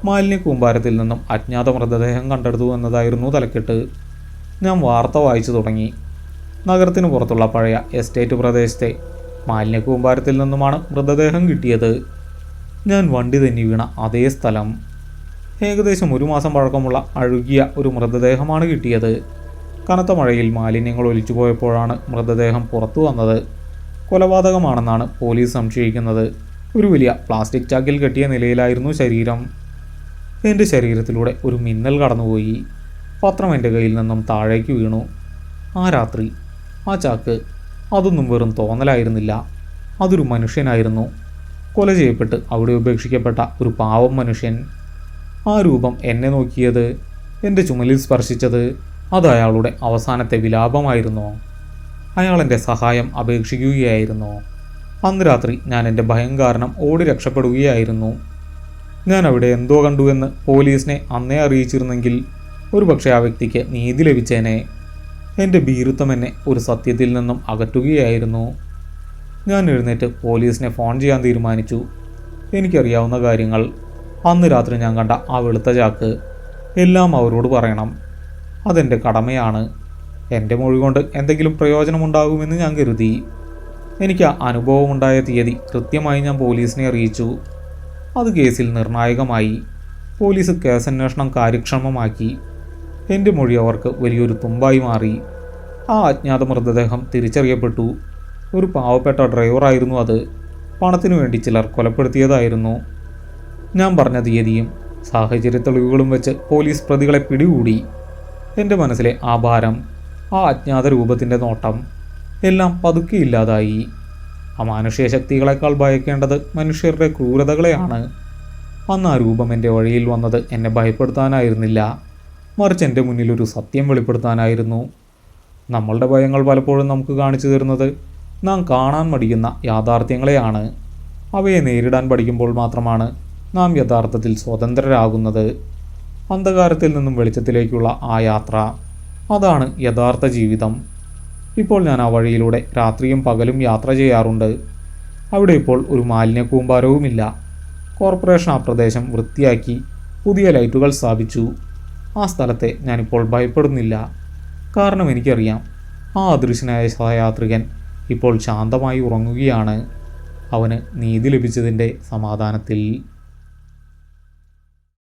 മാലിന്യ കൂമ്പാരത്തിൽ നിന്നും അജ്ഞാത മൃതദേഹം കണ്ടെടുത്തു എന്നതായിരുന്നു തലക്കെട്ട്. ഞാൻ വാർത്ത വായിച്ചു തുടങ്ങി. നഗരത്തിന് പുറത്തുള്ള പഴയ എസ്റ്റേറ്റ് പ്രദേശത്തെ മാലിന്യ കൂമ്പാരത്തിൽ നിന്നുമാണ് മൃതദേഹം കിട്ടിയത്. ഞാൻ വണ്ടി തെന്നി വീണ അതേ സ്ഥലം. ഏകദേശം 1 മാസം പഴക്കമുള്ള അഴുകിയ ഒരു മൃതദേഹമാണ് കിട്ടിയത്. കനത്ത മഴയിൽ മാലിന്യങ്ങൾ ഒലിച്ചു പോയപ്പോഴാണ് മൃതദേഹം പുറത്തു വന്നത്. കൊലപാതകമാണെന്നാണ് പോലീസ് സംശയിക്കുന്നത്. ഒരു വലിയ പ്ലാസ്റ്റിക് ചാക്കിൽ കെട്ടിയ നിലയിലായിരുന്നു ശരീരം. എൻ്റെ ശരീരത്തിലൂടെ ഒരു മിന്നൽ കടന്നുപോയി. പത്രം എൻ്റെ കയ്യിൽ നിന്നും താഴേക്ക് വീണു. ആ രാത്രി, ആ ചാക്ക്, അതൊന്നും വെറും തോന്നലായിരുന്നില്ല. അതൊരു മനുഷ്യനായിരുന്നു. കൊല ചെയ്യപ്പെട്ട് അവിടെ ഉപേക്ഷിക്കപ്പെട്ട ഒരു പാവം മനുഷ്യൻ. ആ രൂപം എന്നെ നോക്കിയത്, എൻ്റെ ചുമലിൽ സ്പർശിച്ചത്, അത് അയാളുടെ അവസാനത്തെ വിലാപമായിരുന്നോ? അയാൾ എൻ്റെ സഹായം അപേക്ഷിക്കുകയായിരുന്നോ? അന്ന് രാത്രി ഞാൻ എൻ്റെ ഭയം കാരണം ഓടി രക്ഷപ്പെടുകയായിരുന്നു. ഞാൻ അവിടെ എന്തോ കണ്ടുവെന്ന് പോലീസിനെ അന്നേ അറിയിച്ചിരുന്നെങ്കിൽ ഒരുപക്ഷെ ആ വ്യക്തിക്ക് നീതി ലഭിച്ചേനെ. എൻ്റെ ഭീരുത്വം എന്നെ ഒരു സത്യത്തിൽ നിന്നും അകറ്റുകയായിരുന്നു. ഞാൻ എഴുന്നേറ്റ് പോലീസിനെ ഫോൺ ചെയ്യാൻ തീരുമാനിച്ചു. എനിക്കറിയാവുന്ന കാര്യങ്ങൾ, അന്ന് രാത്രി ഞാൻ കണ്ട ആ വെളുത്ത ചാക്ക്, എല്ലാം അവരോട് പറയണം. അതെൻ്റെ കടമയാണ്. എൻ്റെ മൊഴി കൊണ്ട് എന്തെങ്കിലും പ്രയോജനമുണ്ടാകുമെന്ന് ഞാൻ കരുതി. എനിക്ക് ആ അനുഭവമുണ്ടായ തീയതി കൃത്യമായി ഞാൻ പോലീസിനെ അറിയിച്ചു. അത് കേസിൽ നിർണായകമായി. പോലീസ് കേസന്വേഷണം കാര്യക്ഷമമാക്കി. എൻ്റെ മൊഴി അവർക്ക് വലിയൊരു തുമ്പായി മാറി. ആ അജ്ഞാത മൃതദേഹം തിരിച്ചറിയപ്പെട്ടു. ഒരു പാവപ്പെട്ട ഡ്രൈവറായിരുന്നു അത്. പണത്തിനു വേണ്ടി ചിലർ കൊലപ്പെടുത്തിയതായിരുന്നു. ഞാൻ പറഞ്ഞ തീയതിയും സാഹചര്യ തെളിവുകളും വെച്ച് പോലീസ് പ്രതികളെ പിടികൂടി. എൻ്റെ മനസ്സിലെ ആ ഭാരം, ആ അജ്ഞാത രൂപത്തിൻ്റെ നോട്ടം, എല്ലാം പതുക്കെ ഇല്ലാതായി. അമാനുഷ്യ ശക്തികളെക്കാൾ ഭയക്കേണ്ടത് മനുഷ്യരുടെ ക്രൂരതകളെയാണ്. അന്ന് ആ രൂപം എൻ്റെ വഴിയിൽ വന്നത് എന്നെ ഭയപ്പെടുത്താനായിരുന്നില്ല, മറിച്ച് എൻ്റെ മുന്നിലൊരു സത്യം വെളിപ്പെടുത്താനായിരുന്നു. നമ്മളുടെ ഭയങ്ങൾ പലപ്പോഴും നമുക്ക് കാണിച്ചു തരുന്നത് നാം കാണാൻ മടിക്കുന്ന യാഥാർത്ഥ്യങ്ങളെയാണ്. അവയെ നേരിടാൻ പഠിക്കുമ്പോൾ മാത്രമാണ് നാം യഥാർത്ഥത്തിൽ സ്വതന്ത്രരാകുന്നത്. അന്ധകാരത്തിൽ നിന്നും വെളിച്ചത്തിലേക്കുള്ള ആ യാത്ര, അതാണ് യഥാർത്ഥ ജീവിതം. ഇപ്പോൾ ഞാൻ ആ വഴിയിലൂടെ രാത്രിയും പകലും യാത്ര ചെയ്യാറുണ്ട്. അവിടെ ഇപ്പോൾ ഒരു മാലിന്യ കൂമ്പാരവുമില്ല. കോർപ്പറേഷൻ ആ പ്രദേശം വൃത്തിയാക്കി പുതിയ ലൈറ്റുകൾ സ്ഥാപിച്ചു. ആ സ്ഥലത്തെ ഞാനിപ്പോൾ ഭയപ്പെടുന്നില്ല. കാരണം എനിക്കറിയാം, ആ അദൃശ്യനായ സഹയാത്രികൻ ഇപ്പോൾ ശാന്തമായി ഉറങ്ങുകയാണ്. അവന് നീതി ലഭിച്ചതിൻ്റെ സമാധാനത്തിൽ.